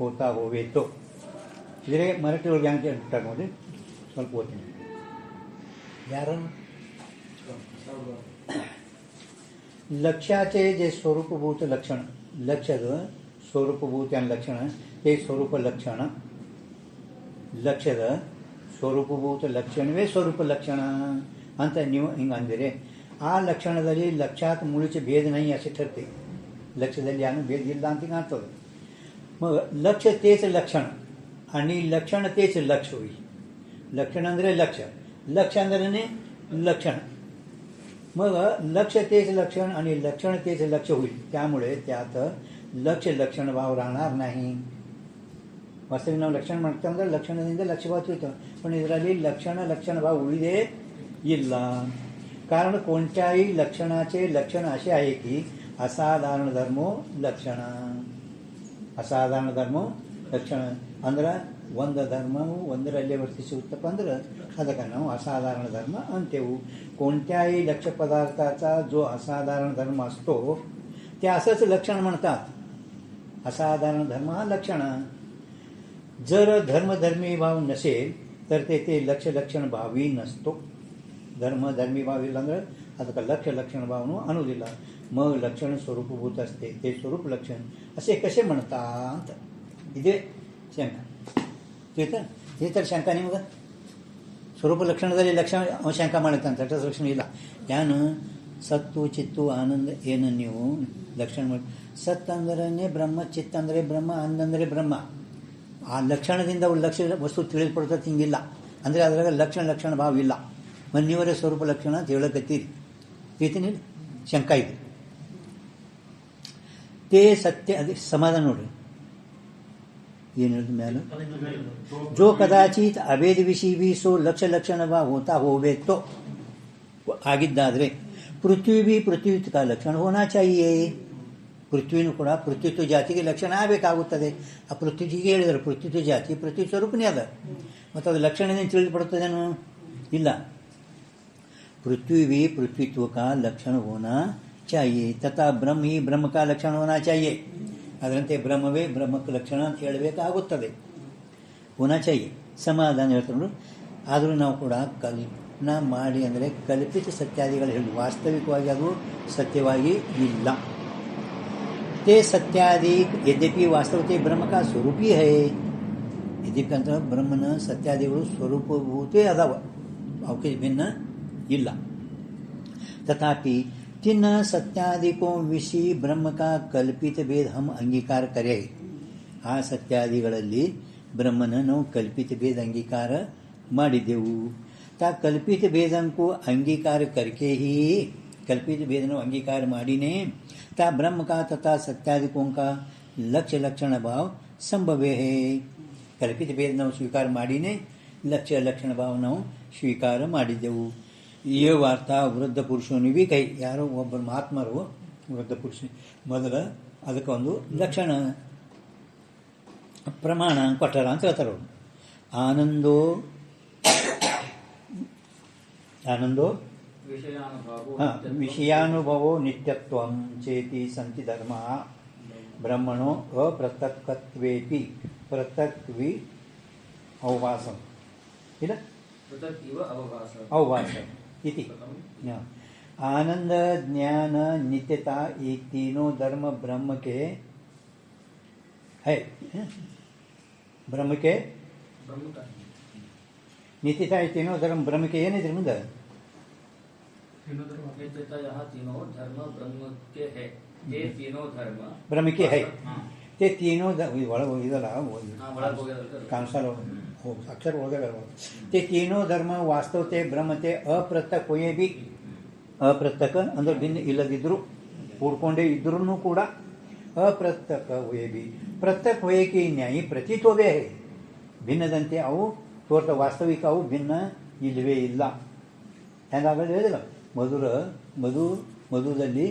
होता होवे तो ಇದ್ರೆ ಮರಾಠಿ ಒಳಗೆ ಹ್ಯಾಂಗೆ ಹೇಳ್ತಾರೆ ನೋಡಿ ಸ್ವಲ್ಪ ಓದ್ತೀನಿ ಯಾರು लक्ष्याचे जे स्वरूपभूत लक्षण लक्षद स्वरूपभूत लक्षण ते स्वरूप लक्षण लक्षದ ಸ್ವರೂಪಭೂತ ಲಕ್ಷಣವೇ ಸ್ವರೂಪ ಲಕ್ಷಣ ಅಂತ ನೀವು ಹಿಂಗೆ ಅಂದಿರೆ ಆ ಲಕ್ಷಣದಲ್ಲಿ लक्षात मुळीच भेद नाही असे ठरते लक्षದಲ್ಲಿ ಏನು भेद ಇಲ್ಲ ಅಂತ ಕಾಣ್ತದೆ मग लक्ष तेच लक्षण आणि लक्षण तेच लक्ष होईल लक्षण ಅಂದರೆ लक्ष ಅಂದ್ರೆ लक्षण मग लक्ष तेच लक्षण आणि लक्षण तेच लक्ष होईल त्यामुळे त्यात लक्ष लक्षण भाव राहणार नाही वास्तविक ನಾವು ಲಕ್ಷಣ ಮಾಡ್ತಾ ಅಂದ್ರೆ ಲಕ್ಷಣದಿಂದ ಲಕ್ಷ್ಯ ಭಾವ ತಿಳ್ತೇವೆ पण ಇದರಲ್ಲಿ लक्षण भाव उळीदे ಇಲ್ಲ कारण कोणत्याही लक्षणाचे लक्षण असे आहे की असाधारण धर्मो लक्षण असाधारण धर्मो लक्षण ಅಂದ್ರೆ ಒಂದು ಧರ್ಮವು ಒಂದರಲ್ಲೇ ವರ್ತಿಸುತ್ತಪ್ಪ ಅಂದ್ರೆ ಅದಕ್ಕೆ ನಾವು असाधारण धर्म अंतेವು कोणत्याही लक्ष्य पदार्थाचा जो असाधारण धर्म असतो ते असंच लक्षण म्हणतात असाधारण धर्म हा लक्षण जर धर्मी भाव नसेल तर ते लक्ष्य लक्षण भावी नसतो धर्मी भाव ಇಲ್ಲ ಅಂದ್ರೆ ಅದಕ್ಕೆ लक्ष्य लक्षण भावनो ಅನ್ನೋದಿಲ್ಲ मग लक्षण स्वरूपभूत असते ते स्वरूप लक्षण असे कसे म्हणतात इथे शंका ते तर शंका ನಿಮಗೆ ಸ್ವರೂಪ ಲಕ್ಷಣದಲ್ಲಿ ಲಕ್ಷಣ ಶಂಕ ಮಾಡುತ್ತಂತ ತಟಸ್ಥ ಲಕ್ಷಣ ಇಲ್ಲ ಯಾನು ಸತ್ತು ಚಿತ್ತು ಆನಂದ ಏನು ನೀವು ಲಕ್ಷಣ ಮಾಡಿ ಸತ್ ಅಂದ್ರೆ ಬ್ರಹ್ಮ ಚಿತ್ತ ಅಂದರೆ ಬ್ರಹ್ಮ ಆನಂದ ಅಂದರೆ ಬ್ರಹ್ಮ ಆ ಲಕ್ಷಣದಿಂದ ಲಕ್ಷ ವಸ್ತು ತಿಳಿಯಲ್ಪಡ್ತದೆ ಹಿಂಗಿಲ್ಲ ಅಂದರೆ ಅದರಾಗ ಲಕ್ಷಣ ಭಾವ ಇಲ್ಲ ಮನ್ಯವರೇ ಸ್ವರೂಪ ಲಕ್ಷಣ ಅಂತ ಹೇಳಕತ್ತೀರಿ ರೀತಿನಿಲ್ಲ ಶಂಕ ಇದೆ ते सत्य अदे समाधान ನೋಡ್ರಿ ಏನು ಹೇಳಿದ ಮೇಲೆ जो कदाचित अभेद विषय भी सो लक्ष्य लक्षण भाव होता होवे तो ಆಗಿದ್ದಾದರೆ ಪೃಥ್ವಿ का लक्षण होना चाहिए ಪೃಥ್ವಿನೂ ಕೂಡ ಪೃಥ್ವಿತ್ವ ಜಾತಿಗೆ ಲಕ್ಷಣ ಆಗಬೇಕಾಗುತ್ತದೆ ಆ ಪೃಥ್ವಿಗೆ ಹೇಳಿದರೆ ಪೃಥ್ವಿತ್ವ ಜಾತಿ ಪೃಥ್ವಿ ಸ್ವರೂಪನೇ ಅದ ಮತ್ತು ಅದು ಲಕ್ಷಣದಿಂದ ತಿಳಿದುಪಡುತ್ತದೇನು ಇಲ್ಲ पृथ्वीत्व का लक्षण होना चाहिए तथा ब्रह्म ही ब्रह्म का लक्षण होना चाहिए ಅದರಂತೆ ಬ್ರಹ್ಮವೇ ಬ್ರಹ್ಮಕ್ಕೆ ಲಕ್ಷಣ ಅಂತ ಹೇಳಬೇಕಾಗುತ್ತದೆ ಹೋನಾ चाहिए ಸಮಾಧಾನ ಹೇಳ್ತಾರೆ ಆದರೂ ನಾವು ಕೂಡ ಕಲ್ಪನಾ ಮಾಡಿ ಅಂದರೆ ಕಲ್ಪಿತ ಸತ್ಯಾದಿಗಳು ಹೇಳಿ ವಾಸ್ತವಿಕವಾಗಿ ಅದು ಸತ್ಯವಾಗಿ ಇಲ್ಲ ते सत्यादि यद्यपि वास्तवते ब्रह्म का स्वरूप ही है यद्यपि ಅಂತ ಬ್ರಹ್ಮನ ಸತ್ಯಾದಿಗಳು ಸ್ವರೂಪಭೂತೇ ಅದಾವ ಅವಕ್ಕೆ ಭಿನ್ನ ಇಲ್ಲ तथापि तीन सत्यादिकों विषय ब्रह्म का कल्पित भेद हम अंगीकार करें आ सत्यादिಗಳಲ್ಲಿ ಬ್ರಹ್ಮನ ನಾವು ಕಲ್ಪಿತ भेद अंगीकार ಮಾಡಿದೆವು ता कल्पित भेदन को अंगीकार करके ही कल्पित भेद नो अंगीकार ಮಾಡಿನೇ ता ब्रह्म का तथा सत्यादिकों का लक्ष्य लक्षण भाव संभव है कल्पित भेद ನಾವು ಸ್ವೀಕಾರ ಮಾಡಿನೇ लक्ष्य लक्षण भाव ನಾವು ಸ್ವೀಕಾರ ಮಾಡಿದೆವು ಈ ವಾರ್ತಾ ವೃದ್ಧ ಪುರುಷನಿಗೆ भी ಕೈ ಯಾರೋ ಒಬ್ಬರು ಮಹಾತ್ಮರು ವೃದ್ಧ ಪುರುಷ ಮೊದಲ ಅದಕ್ಕೆ ಒಂದು ಲಕ್ಷಣ ಪ್ರಮಾಣ ಕೊಟ್ಟರ ಅಂತ ಹೇಳ್ತಾರೆ ಅವರು ಆನಂದೋ ವಿಷಯಾನುಭವೋ ನಿತ್ಯತ್ವಂ ಚೇತಿ ಸಂತಿ ಧರ್ಮ ಬ್ರಹ್ಮಣೋ ಅಪೃಥಕ್ಕತ್ವೇಪಿ ಪೃಥಕ್ವಿ ಅವಭಾಸಂ ಇಲ್ಲ ಅವಭಾಸಂ इति आनंद ज्ञान नित्यता ये तीनों धर्म ब्रह्म के है ब्रह्म के नित्यता ये तीनों धर्म ब्रह्म के ಏನಿದ್ರೆ ಮುಂದೆ नित्यता यहाँ तीनों धर्म ब्रह्म के है ये तीनों धर्म ब्रह्म के है ते तीनों ಒಳಗೆ ಇದಲ್ಲ ಕಾಣಿಸಲ್ಲ अक्षर वगैरह ते तीनों धर्म वास्तव ते ब्रह्म ते अप्रत्यक होए भी अप्रत्यक ಅಂದ್ರೆ ಭಿನ್ನ ಇಲ್ಲದಿದ್ರು ಕೂಡ್ಕೊಂಡೇ ಇದ್ರೂ ಕೂಡ ಅಪ್ರತ್ಯಕ ಹೋಯೇ भी ಪ್ರತ್ಯಕ್ ಹೋಯೇ की ನ್ಯಾಯಿ ಪ್ರತೀತ ಹೋವೆ है ಭಿನ್ನದಂತೆ ಅವು ತೋರ್ತ ವಾಸ್ತವಿಕ ಅವು ಭಿನ್ನ ಇಲ್ಲವೇ ಇಲ್ಲ ಹೆಂಗಾಗಲ್ಲ ಹೇಳಿಲ್ಲ ಮಧುದಲ್ಲಿ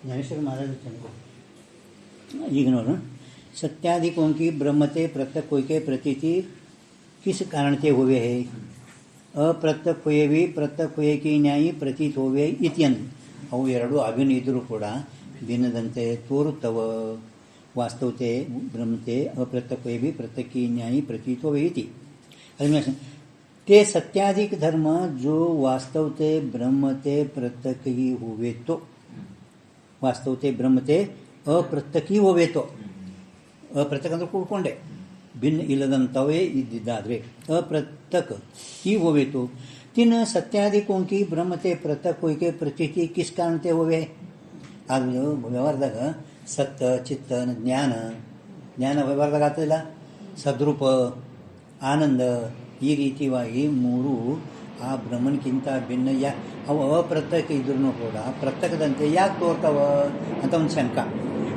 ज्ञानेश्वर महाराज ಈಗ ನೋಡು सत्यादिकों की ब्रह्मते पृथक कोई के प्रतीति किस कारण से हुए है ಅಪ್ರತ್ಯಕ್ ಹುಯೆ भी ಪ್ರತ್ಯಕ್ ಹುಯೆ की ನ್ಯಾಯಿ ಪ್ರತೀತ್ ಹೋವೆ ಇತ್ಯಂದು ಅವು ಎರಡು ಅಭಿನ್ನ ಇದ್ದರೂ ಕೂಡ ಭಿನ್ನದಂತೆ ತೋರುತ್ತವ ವಾಸ್ತವತೆ ಬ್ರಹ್ಮತೆ अप्रत्यक हुए भी प्रत्यक की न्यायी प्रतीत होवे इति ते सत्यादिक धर्म जो वास्तवते ब्रह्मते प्रत्यक ही हुए तो वास्तवते ब्रह्मते अप्रत्यक ही होवे तो अप्रत्यक ಅಂದ್ರೆ ಕೂಡ್ಕೊಂಡೆ ಭಿನ್ನ ಇಲ್ಲದಂತವೇ ಇದ್ದಿದ್ದಾದರೆ अप्रत्यक ही होवे तो तीन सत्यादिकों की ब्रह्मते पृथक होइके प्रतीति किस कारण से होवे ಅದು ವ್ಯವಹಾರದಾಗ ಸತ್ತ ಚಿತ್ತ ಜ್ಞಾನ ಜ್ಞಾನ ವ್ಯವಹಾರದಾಗ ಆಗ್ತದಿಲ್ಲ ಸದ್ರೂಪ ಆನಂದ ಈ ರೀತಿಯಾಗಿ ಮೂರು ಆ ಬ್ರಹ್ಮನ್ಕಿಂತ ಭಿನ್ನ ಅವು ಅಪ್ರತ್ಯಕ ಇದ್ರೂ ಕೂಡ ಪ್ರತ್ಯಕದಂತೆ ಯಾಕೆ ತೋರ್ತಾವ ಅಂತ ಒಂದು ಶಂಕ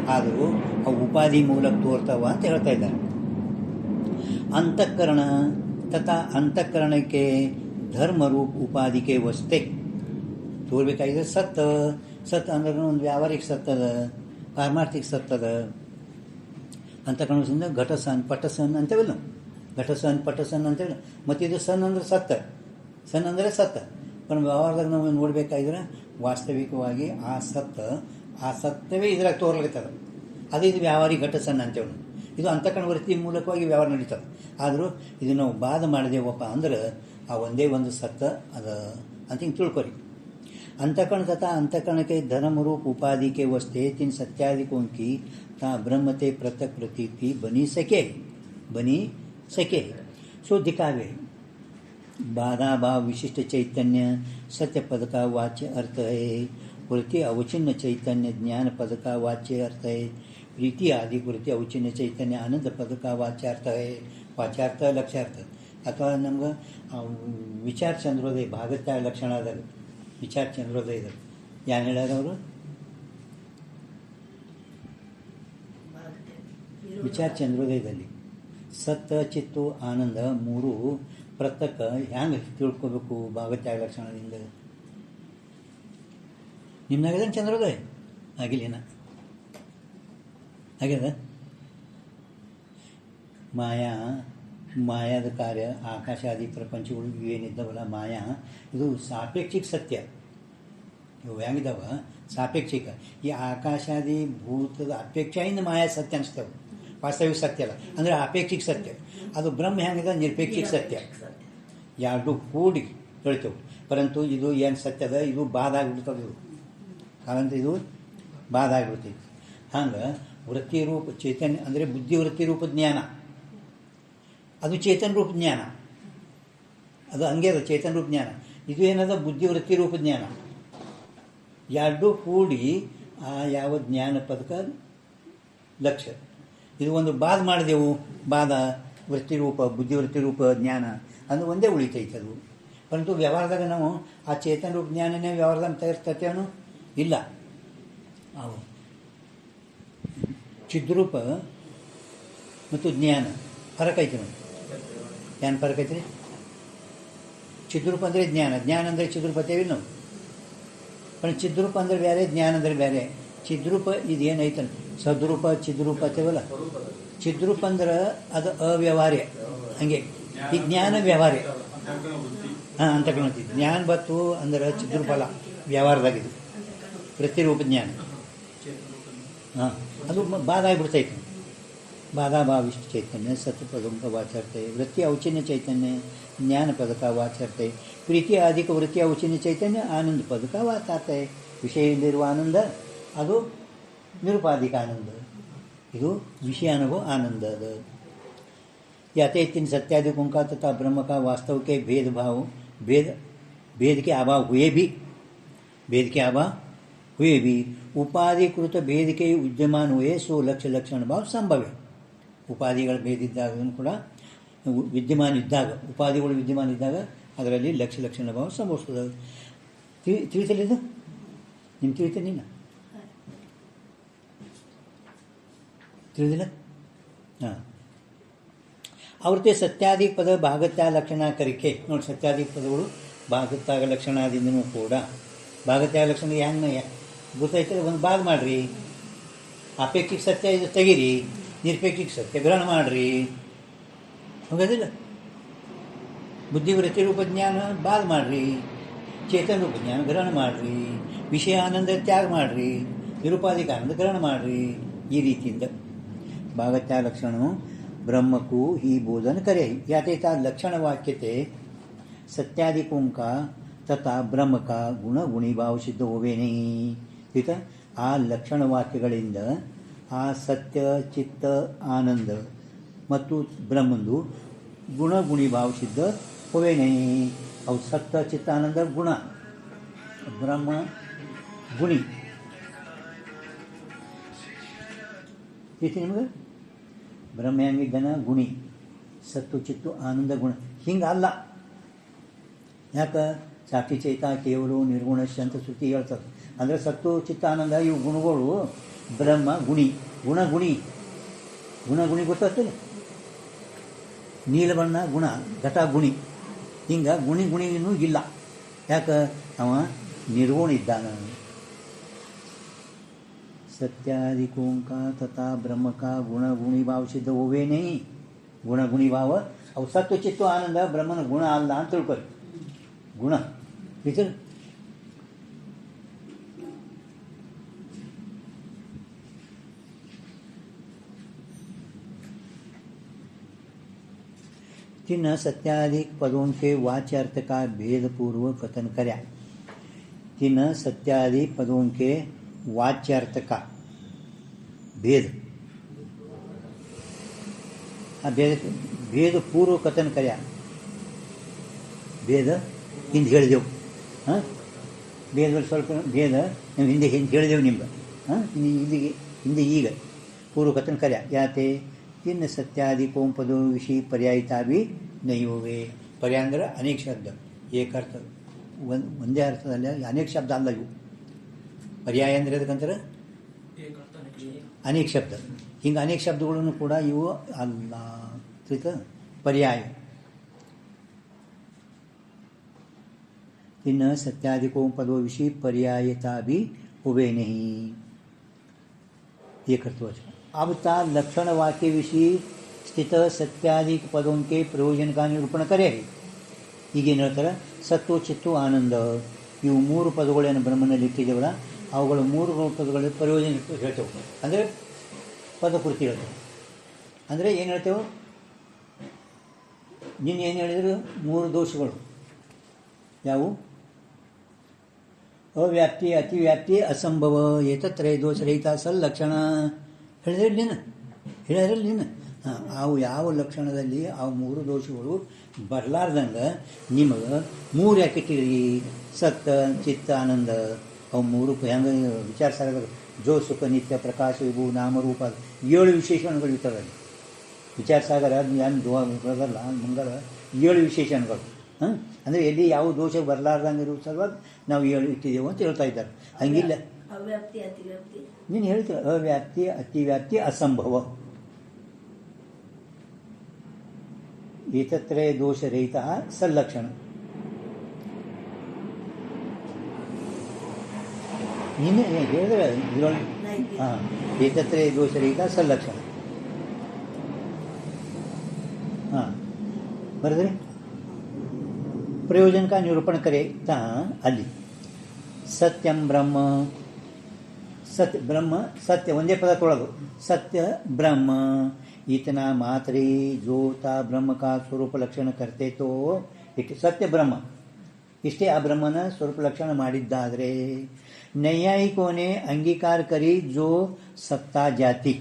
ಆದರೂ ಅವು ಉಪಾಧಿ ಮೂಲಕ ತೋರ್ತಾವ ಅಂತ ಹೇಳ್ತಾ ಇದ್ದಾರೆ ಅಂತಃಕರಣ ತಥಾ ಅಂತಃಕರಣಕ್ಕೆ ಧರ್ಮರೂಪ ಉಪಾಧಿಕೆ ವಸ್ತೆ ತೋರ್ಬೇಕಾಗಿದೆ ಸತ್ ಅಂದ್ರೆ ಒಂದು ವ್ಯಾವಹಾರಿಕ ಸತ್ತದ ಪಾರಮಾರ್ಥಿಕ ಸತ್ತದ ಅಂತಃಕರಣದಿಂದ ಘಟಸನ್ ಪಟಸನ್ ಅಂತೇವಿಲ್ಲ ಘಟಸನ್ ಪಟಸನ್ ಅಂತೇಳಿ ಮತ್ತು ಇದು ಸನ್ ಅಂದ್ರೆ ಸನ್ ಅಂದರೆ ಸತ್ತ पण ವ್ಯವಹಾರದಾಗ ನಾವು ನೋಡಬೇಕಾದ್ರೆ ವಾಸ್ತವಿಕವಾಗಿ ಆ ಸತ್ತವೇ ಇದ್ರಾಗ ತೋರ್ಲಿಕ್ಕದ ಅದು ಇದು ವ್ಯಾವಹಾರಿಕ ಘಟಸನ್ ಅಂತೇಳಿ ಇದು ಅಂತಃಕರಣ ವೃತ್ತಿ ಮೂಲಕವಾಗಿ ವ್ಯವಹಾರ ನಡೀತದೆ ಆದರೂ ಇದು ನಾವು ಬಾಧ ಮಾಡಿದೆವಪ್ಪ ಅಂದ್ರೆ ಆ ಒಂದೇ ಒಂದು ಸತ್ತ ಅದ ಅಂತ ಹಿಂಗೆ ತಿಳ್ಕೊರಿ अंतःकरण तथा अंतःकरण के धर्म रूप उपाधि के वस्ते तीन सत्यादिकों की ता ब्रह्मते पृथक प्रतीति बनी सके सो दिखावे बाधा भाव विशिष्ट चैतन्य सत्य पद का वाच्य अर्थ है वृत्ति अवचिन्न चैतन्य ज्ञान पद का वाच्य अर्थ है प्रीति आदि वृत्ति अवचिन्न चैतन्य आनंद पद का वाच्यार्थ है वाच्यार्थ लक्ष्यार्थ ಅಥವಾ ನಮ್ಗೆ ವಿಚಾರ ಚಂದ್ರೋದಯ ಭಾಗತ್ಯ ಲಕ್ಷಣದಾಗ ವಿಚಾರ ಚಂದ್ರೋದಯದಲ್ಲಿ ಏನು ಹೇಳ್ಯಾರವರು ವಿಚಾರ ಚಂದ್ರೋದಯದಲ್ಲಿ ಸತ್ತ ಚಿತ್ತು ಆನಂದ ಮೂರು ಪ್ರತ್ಯಕ ಹ್ಯಾಂಗೆ ತಿಳ್ಕೊಬೇಕು ಭಾಗತ್ಯಾಗ ಲಕ್ಷಣದಿಂದ ನಿಮ್ನಾಗದ ಚಂದ್ರೋದಯ ಆಗಿಲ್ಲೇನ ಆಗ್ಯದ ಮಾಯಾದ ಕಾರ್ಯ ಆಕಾಶಾದಿ ಪ್ರಪಂಚಗಳು ಏನಿದ್ದಾವಲ್ಲ ಮಾಯಾ ಇದು ಸಾಪೇಕ್ಷಿಕ ಸತ್ಯ ಇವು ಹೆಂಗಿದಾವ ಸಾಪೇಕ್ಷಿಕ ಈ ಆಕಾಶಾದಿ ಭೂತದ ಅಪೇಕ್ಷೆಯಿಂದ ಮಾಯಾ ಸತ್ಯ ಅನಿಸ್ತವೆ ವಾಸ್ತವಿಕ ಸತ್ಯ ಅಲ್ಲ ಅಂದರೆ ಅಪೇಕ್ಷಿಕ ಸತ್ಯ ಅದು ಬ್ರಹ್ಮ ಹೆಂಗಿದೆ ನಿರಪೇಕ್ಷಿಕ ಸತ್ಯ ಎರಡು ಕೂಡಿ ಹೇಳ್ತೇವೆ ಪರಂತು ಇದು ಏನು ಸತ್ಯದ ಇದು ಬಾಧ ಆಗಿಬಿಡ್ತದೆ ಇದು ಹಾಗಂತ ಇದು ಬಾಧ ಆಗಿಬಿಡ್ತೈತಿ ಹಂಗೆ ವೃತ್ತಿ ರೂಪ ಚೈತನ್ಯ ಅಂದರೆ ಬುದ್ಧಿ ವೃತ್ತಿ ರೂಪ ಜ್ಞಾನ ಅದು ಚೇತನ ರೂಪ ಜ್ಞಾನ ಅದು ಹಂಗೆ ಅದ ಚೇತನ ರೂಪ ಜ್ಞಾನ ಇದು ಏನದ ಬುದ್ಧಿವೃತ್ತಿ ರೂಪ ಜ್ಞಾನ ಎರಡು ಕೂಡಿ ಆ ಯಾವ ಜ್ಞಾನ ಪದಕ ಲಕ್ಷ್ಯ ಇದು ಒಂದು ಬಾಧ ಮಾಡಿದೆವು ಬಾಧ ವೃತ್ತಿರೂಪ ಬುದ್ಧಿವೃತ್ತಿ ರೂಪ ಜ್ಞಾನ ಅದು ಒಂದೇ ಉಳಿತೈತೆ ಅದು ಪರಂತು ವ್ಯವಹಾರದಾಗ ನಾವು ಆ ಚೇತನ ರೂಪ ಜ್ಞಾನನೇ ವ್ಯವಹಾರದಾಗ ತಯಾರಿಸ್ತೇವನು ಇಲ್ಲ ಅವು ಚಿದ್ರೂಪ ಮತ್ತು ಜ್ಞಾನ ಫರಕ್ ಐತಿ ನೋಡಿ ಏನು ಫರಕ್ ಐತ್ರಿ ಚಿದ್ರೂಪ ಅಂದರೆ ಜ್ಞಾನ ಅಂದರೆ ಚಿದ್ರೂಪತೇವಿ ನಾವು पण ಚಿದ್ರೂಪ ಅಂದ್ರೆ ಬೇರೆ ಜ್ಞಾನ ಅಂದರೆ ಬೇರೆ ಚಿದ್ರೂಪ ಇದು ಏನೈತಲ್ಲ ಸದ್ರೂಪ ಚಿದ್ರೂಪ ಅಂತೇವಲ್ಲ ಚಿದ್ರೂಪ ಅಂದ್ರೆ ಅದು ಅವ್ಯವಹಾರ್ಯ ಹಂಗೆ ಈ ಜ್ಞಾನ ವ್ಯವಹಾರ್ಯ ಅಂತ ಕಾಣ್ತೀವಿ ಜ್ಞಾನ ಬತ್ತು ಅಂದ್ರೆ ಚಿದ್ರೂಪ ಅಲ್ಲ ವ್ಯವಹಾರದಾಗಿದ್ದು ಪ್ರತಿರೂಪ ಜ್ಞಾನ ಅದು ಬಾಧ ಆಗಿಬಿಡ್ತೈತೆ बाधा भाविष्ट चैतन्य सत्य पदों का वाचरते वृत्ति औचिन्य चैतन्य ज्ञान पद का वाचरते प्रीति आदि का वृत्ति औचिन्य चैतन्य आनंद पद का वाचाते विषय निर्वानंद ಅದು ನಿರುಪಾಧಿಕ ಆನಂದ ಇದು विषय अनुभव आनंद याते तीन सत्यादिकों का तथा ब्रह्म का वास्तव के भेदभाव भेद के अभाव हुए भी उपाधिकृत भेद के विद्यमान हुए सो लक्ष्य लक्षण भाव संभव है ಉಪಾಧಿಗಳ ಭೇದ ಇದ್ದಾಗ ಕೂಡ ವಿದ್ಯಮಾನ ಇದ್ದಾಗ ಉಪಾಧಿಗಳು ವಿದ್ಯಮಾನ ಇದ್ದಾಗ ಅದರಲ್ಲಿ ಲಕ್ಷಣ ಭಾವ ಸಂಭವಿಸ್ತದೆ ತಿಳಿತಲಿದ್ದು ನಿಮ್ಗೆ ತಿಳಿತೀನಿ ನೀನು ತಿಳಿದಿಲ್ಲ? ಹಾಂ, ಅವ್ರತೆ ಸತ್ಯಾದಿ ಪದ ಭಾಗತ್ಯ ಲಕ್ಷಣ ಕರಿಕೆ ನೋಡಿ. ಸತ್ಯಾದಿ ಪದಗಳು ಭಾಗತ್ಯಾಗ ಲಕ್ಷಣದಿಂದನೂ ಕೂಡ ಭಾಗತ್ಯಾಗ ಲಕ್ಷಣ ಹೆಂಗೆ ಗೊತ್ತಾಯ್ತದೆ. ಒಂದು ಭಾಗ ಮಾಡಿರಿ, ಅಪೇಕ್ಷಿಕ ಸತ್ಯ ಇದು ತೆಗೀರಿ, ನಿರಪೇಕ್ಷಿಕ ಸತ್ಯ ಗ್ರಹಣ ಮಾಡಿರಿ. ಹೋಗೋದಿಲ್ಲ? ಬುದ್ಧಿವೃತ್ತಿ ರೂಪ ಜ್ಞಾನ ಭಾಗ ಮಾಡಿರಿ, ಚೇತನ ರೂಪ ಜ್ಞಾನ ಗ್ರಹಣ ಮಾಡಿರಿ, ವಿಷಯ ಆನಂದ ತ್ಯಾಗ ಮಾಡಿರಿ, ನಿರುಪಾಧಿಕ ಆನಂದ ಗ್ರಹಣ ಮಾಡಿರಿ. ಈ ರೀತಿಯಿಂದ ಭಾಗತ್ಯ ಲಕ್ಷಣ ब्रह्म को ही बोधन करे. याते ता लक्षण वाक्य थे सत्यादिकों का तथा ब्रह्म का गुण गुणी भाव सिद्ध होवे नहीं. ठीक है, आ लक्षण वाक्यಗಳಿಂದ ಆ ಸತ್ಯ ಚಿತ್ತ ಆನಂದ ಮತ್ತು ಬ್ರಹ್ಮಂದು ಗುಣ ಗುಣಿ ಭಾವ ಸಿದ್ಧ ಹೋವೆ नहीं. ಅವು ಸತ್ಯ ಚಿತ್ತ ಆನಂದ ಗುಣ, ಬ್ರಹ್ಮ ಗುಣಿ. ನಿಮಗೆ ಬ್ರಹ್ಮ ಹೆಂಗಿದ್ದಾನ ಗುಣಿ, ಸತ್ತು ಚಿತ್ತು ಆನಂದ ಗುಣ ಹಿಂಗಲ್ಲ. ಯಾಕೆ ಸಾಕ್ಷಿ ಚೈತ ಕೇವಲ ನಿರ್ಗುಣಶ್ಯ ಅಂತ ಶ್ರುತಿ ಹೇಳ್ತಾರೆ. ಅಂದರೆ ಸತ್ತು ಚಿತ್ತ ಆನಂದ ಇವು ಗುಣಗಳು ಬ್ರಹ್ಮ ಗುಣಿ, ಗುಣ ಗುಣಿ. ಗುಣ ಗುಣಿ ಗೊತ್ತಾಗ್ತದೆ. ನೀಲಬಣ್ಣ ಗುಣ, ಘಟ ಗುಣಿ. ಹಿಂಗೆ ಗುಣಿ ಗುಣಿನೂ ಇಲ್ಲ. ಯಾಕೆ ಅವ ನಿರ್ಗುಣ ಇದ್ದಾನ. सत्यादिकों का तथा ब्रह्म का गुण गुणी भाव सिद्ध होवे नहीं. गुण गुणी भाव ಅವು ಸತ್ವ ಚಿತ್ತು ಆನಂದ ಬ್ರಹ್ಮನ ಗುಣ ಅಲ್ಲ ಅಂತ ತಿಳ್ಕೊಳ್ಳಿ. ಗುಣ ಇದು तीन सत्याधिक पदों के वाच्य अर्थ का भेद पूर्व कथन कर्या. तीन सत्यादि पदों के वाच्यार्थ का भेद, भेद पूर्व कथन कर्या. भेद ಹಿಂದೆ ಹೇಳಿದೆವು. ಹಾಂ, ಭೇದದಲ್ಲಿ ಸ್ವಲ್ಪ ಭೇದ ನಾವು ಹಿಂದೆ ಹೇಳಿದೆವು ನಿಮ್ಗೆ. ಹಾಂ, ಹಿಂದೆ ಈಗ पूर्व कथन कर्या. याते तीन सत्यादिकों पदों विषय पर्यायता भी नहीं होवे. पर्याಯ ಅಂದರೆ ಅನೇಕ ಶಬ್ದ, ಏಕ ಅರ್ಥ ಒಂದೇ ಅರ್ಥದಲ್ಲಿ ಅನೇಕ ಶಬ್ದ ಅಲ್ಲ ಇವು. ಪರ್ಯಾಯ ಅಂದರೆ ಅದಕ್ಕಂತಾರೆ ಅನೇಕ ಶಬ್ದ. ಹಿಂಗೆ ಅನೇಕ ಶಬ್ದಗಳನ್ನು ಕೂಡ ಇವು ಅಲ್ಲ. ತಿಳಿತ? ಪರ್ಯಾಯ. ಇನ್ನು ಸತ್ಯಾದಿಕೋं पदों विषय पर्यायता भी होवे नहीं. ये कर्तव्य. अब ता लक्षण वाक्य विषय स्थित सत्यादिक पदों के प्रयोजन का निरूपण करे. ಈಗೇನು ಹೇಳ್ತಾರೆ? ಸತ್ತು ಚಿತ್ತು ಆನಂದ ಇವು ಮೂರು ಪದಗಳೇನು ಬ್ರಹ್ಮನಲ್ಲಿ ಇಟ್ಟಿದ್ದೇವಲ್ಲ, ಅವುಗಳು ಮೂರು ಪದಗಳ ಪ್ರಯೋಜನ ಹೇಳ್ತೇವೆ. ಅಂದರೆ ಪದಪೂರ್ತಿ ಹೇಳ್ತೇವೆ. ಅಂದರೆ ಏನು ಹೇಳ್ತೇವೆ? ನಿನ್ನೆ ಏನು ಹೇಳಿದ್ರು? ಮೂರು ದೋಷಗಳು ಯಾವುವು? ಅವ್ಯಾಪ್ತಿ, ಅತಿವ್ಯಾಪ್ತಿ, ಅಸಂಭವ. ಏತತ್ರಯ ದೋಷರಹಿತ ಸಲ್ಲಕ್ಷಣ ಹೇಳಿದ್ರಲ್ಲಿ ನೀನು ಹೇಳಿದ್ರಲ್ಲಿ ನೀನು. ಹಾಂ, ಅವು ಯಾವ ಲಕ್ಷಣದಲ್ಲಿ ಅವು ಮೂರು ದೋಷಗಳು ಬರಲಾರ್ದಂಗೆ ನಿಮಗೆ ಮೂರು ಯಾಕೆ ಇಟ್ಟಿರಿ? ಸತ್ತ ಚಿತ್ತ ಆನಂದ ಅವು ಮೂರು ಹೆಂಗೆ ವಿಚಾರ ಸಾಗರ ಜೋ ಸುಖ ನಿತ್ಯ ಪ್ರಕಾಶ ವಿಭು ನಾಮರೂಪ 7 ವಿಶೇಷಣಗಳು ಇರ್ತವೆ. ವಿಚಾರ ಸಾಗರ ಏನು ಬರಲ್ಲ ಮಂಗಲ 7 ವಿಶೇಷಣಗಳು. ಹಾಂ, ಅಂದರೆ ಎಲ್ಲಿ ಯಾವ ದೋಷ ಬರಲಾರ್ದಂಗೆ ಇರೋ ಸಲುವಾಗಿ ನಾವು 7 ಇಟ್ಟಿದ್ದೇವೆ ಅಂತ ಹೇಳ್ತಾ ಇದ್ದಾರೆ. ಹಂಗಿಲ್ಲ. ಅವ್ಯಾಪ್ತಿ ಅತಿವ್ಯಾಪ್ತಿ ನೀನು ಹೇಳ್ತೀರ ಅವ್ಯಾಪ್ತಿ ಅತಿವ್ಯಾಪ್ತಿ ಅಸಂಭವ. ಏತತ್ರಯ ದೋಷರಹಿತ ಸಲ್ಲಕ್ಷಣ. ನೀನು ಹೇಳಿದ್ರೆ ಇದರೊಳಗೆ ಹಾಂ, ಏತತ್ರಯ ದೋಷರಹಿತ ಸಲ್ಲಕ್ಷಣ. ಹಾಂ, ಬರೆದ್ರಿ? ಪ್ರಯೋಜನ का निरूपण करे ता ಅಲ್ಲಿ ಸತ್ಯಂ ಬ್ರಹ್ಮ. ಸತ್ಯ ಬ್ರಹ್ಮ, ಸತ್ಯ ಒಂದೇ ಪದ ತೊಳಗು. ಸತ್ಯ ಬ್ರಹ್ಮ इतना मात्र जो ता ब्रह्म का स्वरूप लक्षण करते तो सत्य ब्रह्म इष्टे आ ब्रह्मನ ಸ್ವರೂಪ ಲಕ್ಷಣ ಮಾಡಿದ್ದಾದರೆ ನೈಯಾಯಿಕೋನೆ ಅಂಗೀಕಾರ ಕರಿ ಜೋ ಸತ್ತಾ ಜಾತಿ.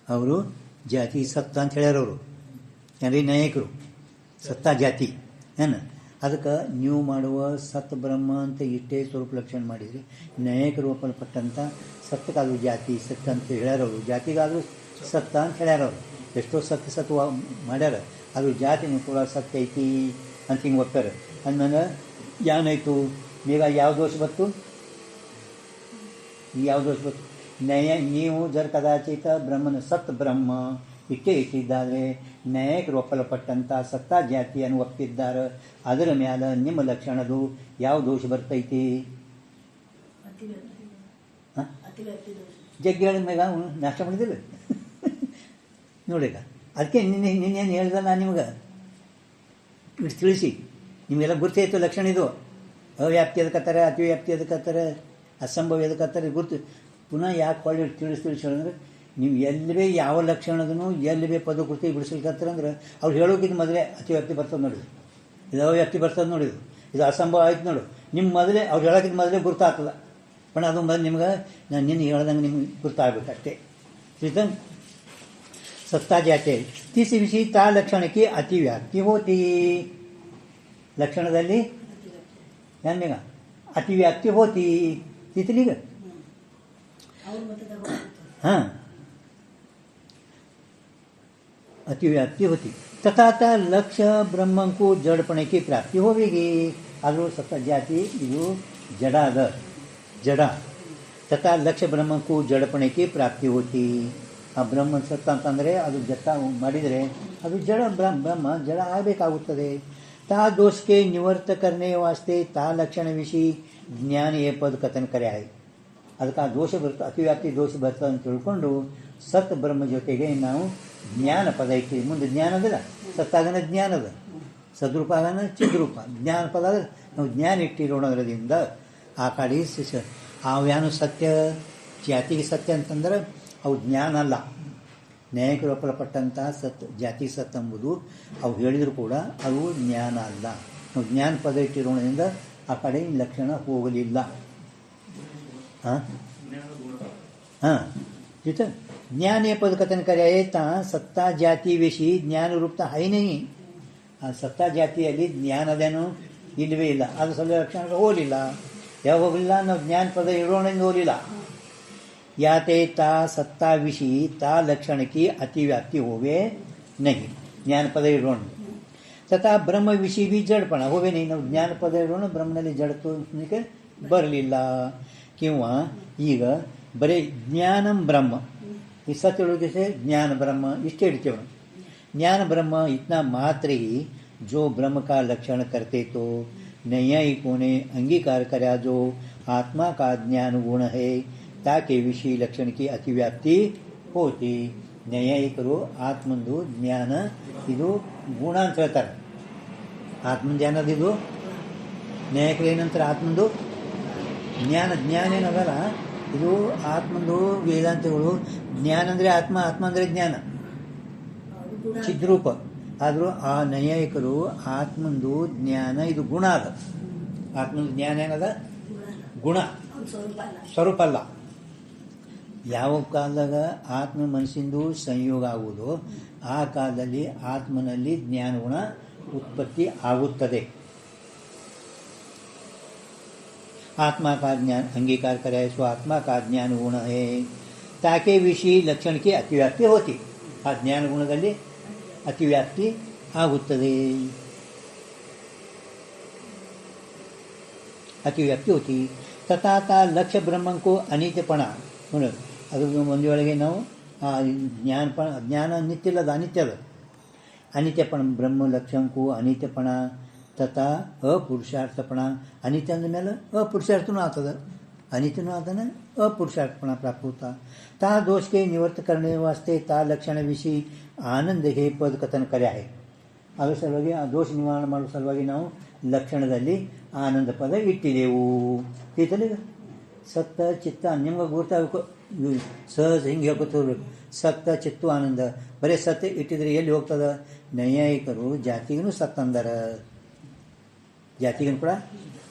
ಅವರು ಜಾತಿ ಸತ್ತ ಅಂತ ಹೇಳ್ಯಾರವರು ಅಂದರೆ ನೈಯಾಯಿಕರು ಸತ್ತಾ ಜಾತಿ ಏನು. ಅದಕ್ಕೆ ನೀವು ಮಾಡುವ ಸತ್ ಬ್ರಹ್ಮ ಅಂತ ಇಷ್ಟೇ ಸ್ವರೂಪ ಲಕ್ಷಣ ಮಾಡಿದ್ರಿ. ನೈಯಾಯಿಕರು ಒಪ್ಪಲ್ಪಟ್ಟಂಥ ಸತ್ತಕ್ಕಾದರೂ ಜಾತಿ ಸತ್ತ ಅಂತ ಹೇಳ್ಯಾರವರು, ಜಾತಿಗಾದರೂ ಸತ್ತ ಅಂತ ಹೇಳ್ಯಾರವ್ರು. ಎಷ್ಟೋ ಸತ್ವ ಮಾಡ್ಯಾರ, ಅದು ಜಾತಿನೂ ಕೂಡ ಸತ್ಯ ಐತಿ ಅಂತ ಹಿಂಗೆ ಒಪ್ಪಾರ. ಅಂದ್ಮೇಲೆ ಏನಾಯಿತು? ಈಗ ಯಾವ ದೋಷ ಬತ್ತು? ಈಗ ಯಾವ ದೋಷ ಬತ್ತು? ನೀವು ಜರ್ ಕದಾಚಿತ ಬ್ರಹ್ಮನ ಸತ್ ಬ್ರಹ್ಮ ಇಟ್ಟೇ ಇಟ್ಟಿದ್ದಾರೆ, ನ್ಯಾಯಕರು ಒಪ್ಪಲ್ಪಟ್ಟಂಥ ಸತ್ತಾ ಜಾತಿಯನ್ನು ಒಪ್ಪಿದ್ದಾರೆ. ಅದರ ಮ್ಯಾಲ ನಿಮ್ಮ ಲಕ್ಷಣದು ಯಾವ ದೋಷ ಬರ್ತೈತಿ? ಜಗ್ಗಿ ಹೇಳಿದ ಮ್ಯಾಗ ಅವನು ನಾಶ ಮಾಡಿದಿಲ್ಲ ನೋಡಿಗ. ಅದಕ್ಕೆ ನಿನ್ನೇನು ಹೇಳ್ದೆ ನಾನು ನಿಮ್ಗೆ ಇಷ್ಟು ತಿಳಿಸಿ, ನಿಮಗೆಲ್ಲ ಗುರ್ತೈತು ಲಕ್ಷಣ ಇದು. ಅವ್ಯಾಪ್ತಿ ಎದಕ್ಕತ್ತಾರೆ, ಅತಿವ್ಯಾಪ್ತಿ ಎದಕ್ಕತ್ತಾರೆ, ಅಸಂಭವ ಎದಕ್ಕತ್ತಾರೆ ಗುರ್ತು. ಪುನಃ ಯಾಕೆ ಹೊಳ್ಳಿ ತಿಳಿಸಿ ಹೇಳಿದ್ರೆ, ನೀವು ಎಲ್ಲಿ ಭೀ ಯಾವ ಲಕ್ಷಣದೂ ಎಲ್ಲಿ ಭೀ ಪದ ಕೃತಿ ಬಿಡಿಸ್ಲಿಕ್ಕತ್ತಾರಂದ್ರೆ ಅವ್ರು ಹೇಳೋಕ್ಕಿಂತ ಮೊದಲೇ ಅತಿವ್ಯಾಪ್ತಿ ಬರ್ತದೆ ನೋಡಿದ್ರು, ಇದು ಅವ್ಯಾಪ್ತಿ ಬರ್ತದೆ ನೋಡಿದ್ರು, ಇದು ಅಸಂಭವ ಆಯ್ತು ನೋಡು. ನಿಮ್ಮ ಮೊದಲೇ ಅವ್ರು ಹೇಳೋಕ್ಕಿಂತ ಮೊದಲೇ ಗುರ್ತಾಗ್ತದೆ. पण ಅದು ಬಂದು ನಿಮ್ಗೆ ನಾನು ನಿನ್ನ ಹೇಳ್ದಂಗೆ ನಿಮ್ಗೆ ಗೊತ್ತಾಗಬೇಕು ಅಷ್ಟೇ. ठीक सत्ता जाते तीस विषयी ता लक्षण की अतिव्याप्ती होती. लक्षणದಲ್ಲಿ ಏನ್ಮೇಗ अतिव्याप्ती होती तिथली ग. हां अतिव्याप्ती होती. तथा त्या लक्ष ब्रह्म को जडपणे की प्राप्ती होवेगी. आलो सत्ता जाती ಇದು जड़ अद जड़ा तथा लक्ष्य ब्रह्म को जड़पणे की प्राप्ति होती. ಆ ಬ್ರಹ್ಮ ಸತ್ತ ಅಂತಂದರೆ ಅದು ಜಟ್ಟ ಮಾಡಿದರೆ ಅದು ಜಡ ಬ್ರಹ್ಮ ಜಡ ಆಗಬೇಕಾಗುತ್ತದೆ. ತಾ ದೋಷಕ್ಕೆ ನಿವರ್ತ ಕರ್ನೆ ವಾಸ್ತೆ ತಾ ಲಕ್ಷಣ ವಿಷಯ ಜ್ಞಾನ ಏ ಪದ ಕಥನ ಕರೆ ಆಯ್ತು. ಅದಕ್ಕೆ ಆ ದೋಷ ಬರ್ತದೆ, ಅತಿವ್ಯಾಪ್ತಿ ದೋಷ ಬರ್ತದೆ ಅಂತ ತಿಳ್ಕೊಂಡು ಸತ್ ಬ್ರಹ್ಮ ಜೊತೆಗೆ ನಾವು ಜ್ಞಾನ ಪದ ಇಟ್ಟಿವಿ. ಮುಂದೆ ಜ್ಞಾನ ಅದಲ್ಲ, ಸತ್ತಾಗನ ಜ್ಞಾನ ಅದ, ಸದ್ರೂಪ ಆಗನ ಚಿದ್ರೂಪ, ಜ್ಞಾನ ಪದ ಅದ. ನಾವು ಜ್ಞಾನ ಇಟ್ಟಿರೋಣದ್ರಿಂದ ಆ ಕಡೆ ಅವ್ಯಾನು ಸತ್ಯ ಜಾತಿಗೆ ಸತ್ಯ ಅಂತಂದ್ರೆ ಅವು ಜ್ಞಾನ ಅಲ್ಲ. ನ್ಯಾಯಕರು ಒಪ್ಪಲ್ಪಟ್ಟಂಥ ಸತ್ ಜಾತಿ ಸತ್ ಎಂಬುದು ಅವು ಹೇಳಿದರೂ ಕೂಡ ಅವು ಜ್ಞಾನ ಅಲ್ಲ. ನಾವು ಜ್ಞಾನ ಪದ ಇಟ್ಟಿರೋಣದಿಂದ ಆ ಕಡೆ ಲಕ್ಷಣ ಹೋಗಲಿಲ್ಲ. ಹಾಂ ಹಾಂ ठीक है. ज्ञान ये पद कथन करे ता सत्ता ಜಾತಿ ವಿಷಿ ಜ್ಞಾನ ರೂಪತ ಹೈ ನಹಿ. ಆ ಸತ್ತಾ ಜಾತಿಯಲ್ಲಿ ಜ್ಞಾನ ಅದೇನು ಇಲ್ಲವೇ ಇಲ್ಲ. ಅದು ಸ್ವಲ್ಪ ಲಕ್ಷಣಗಳು ಹೋಗಲಿಲ್ಲ. ಯಾವ ಹೋಗಲಿಲ್ಲ? ನಾವು ಜ್ಞಾನ ಪದ ಇರೋಣದಿಂದ ಹೋಗಲಿಲ್ಲ. ಯಾತೆ ತಾ ಸತ್ತಾ ವಿಷಿ ತಾ ಲಕ್ಷಣ की अतिव्याप्ति होवे नहीं. ज्ञान पद ಇರೋಣ तथा ब्रह्म विषय भी जड़पण होवे नहीं. ನಾವು ಜ್ಞಾನ ಪದ ಇರೋಣ ಬ್ರಹ್ಮನಲ್ಲಿ ಜಡತ್ವಕ್ಕೆ ಬರಲಿಲ್ಲ. किंवा ಈಗ ಬರೀ ಜ್ಞಾನಂ ಬ್ರಹ್ಮ ಈ सत्य से ज्ञान ब्रह्म इष्टे इड़ते. ज्ञान ब्रह्म इतना मात्र ही जो ब्रह्म का लक्षण करते तो नैयायिकों ने अंगीकार करा जो आत्मा का ज्ञान गुण है ताकि विषय लक्षण की अतिव्याप्ति होती. ನೈಯಾಯಿಕರು ಆತ್ಮಂದು ಜ್ಞಾನ ಇದು ಗುಣ ಅಂತ ಹೇಳ್ತಾರೆ. ಆತ್ಮನ ಜ್ಞಾನದಿದು ನ್ಯಾಯಕರು ಏನಂತಾರೆ? ಆತ್ಮಂದು ಜ್ಞಾನ. ಜ್ಞಾನ ಏನದಲ್ಲ ಇದು ಆತ್ಮಂದು ವೇದಾಂತಗಳು ಜ್ಞಾನ ಅಂದರೆ ಆತ್ಮ, ಆತ್ಮ ಅಂದರೆ ಜ್ಞಾನ ಚಿದ್ರೂಪ. ಆದರೂ ಆ ನೈಯಾಯಿಕರು ಆತ್ಮಂದು ಜ್ಞಾನ ಇದು ಗುಣ ಅದ. ಆತ್ಮಂದು ಜ್ಞಾನ ಏನದ? ಗುಣ, ಸ್ವರೂಪ ಅಲ್ಲ. ಯಾವ ಕಾಲದಾಗ ಆತ್ಮ ಮನಸ್ಸಿಂದು ಸಂಯೋಗ ಆಗುವುದೋ ಆ ಕಾಲದಲ್ಲಿ ಆತ್ಮನಲ್ಲಿ ಜ್ಞಾನ ಗುಣ ಉತ್ಪತ್ತಿ ಆಗುತ್ತದೆ. आत्मा का ज्ञान अंगीकार करे सो आत्मा का ज्ञान गुण है ताकि विषय लक्षण की अतिव्याप्ति होती. आ ज्ञान गुणದಲ್ಲಿ ಅತಿವ್ಯಾಪ್ತಿ ಆಗುತ್ತದೆ. ಅತಿವ್ಯಾಪ್ತಿ होती. तथा ता लक्ष्य ब्रह्म को अनित्यपण ನೋಡಿ ಅದ್ರ ಒಂದು ವೇಳೆಗೆ ನಾವು ಜ್ಞಾನ ನಿತ್ಯ ಅದ, ಅನಿತ್ಯ ಅದ. ಅನಿತ್ಯಪಣ ಬ್ರಹ್ಮ ಲಕ್ಷ್ಯಕ್ಕೂ ಅನಿತ್ಯಪಣ तथा अपुरुषार्थपण. अनित्य अंद ಮೇಲೆ अपुरुषार्थನೂ ಆಗ್ತದೆ, अनित्यನೂ ಆತನ, अपुरुषार्थपण प्राप्त होता. ता दोष के निवर्त करने वास्ते ता लक्षण विषय आनंद हे पद कथन करे आहे. ಅದರ ಸಲುವಾಗಿ ಆ ದೋಷ ನಿವಾರಣೆ ಮಾಡುವ ಸಲುವಾಗಿ ನಾವು ಲಕ್ಷಣದಲ್ಲಿ ಆನಂದ ಪದ ಇಟ್ಟಿದ್ದೆವು. ಈತಲ್ಲಿ ಸತ್ತ ಚಿತ್ತ ನಿಮ್ಗೆ ಗೊತ್ತಾಗಬೇಕು, ಸಹಜ ಹಿಂಗೆ ಹೇಳ್ಕೊತಿರ್ಬೇಕು. ಸತ್ತ ಚಿತ್ತು ಆನಂದ ಬರೀ ಸತ್ಯ ಇಟ್ಟಿದ್ರೆ ಎಲ್ಲಿ ಹೋಗ್ತದ? ನೈಯಾಯಿಕರು ಜಾತಿಗೂ ಸತ್ತ ಅಂದರ, ಜಾತಿಗೂ ಕೂಡ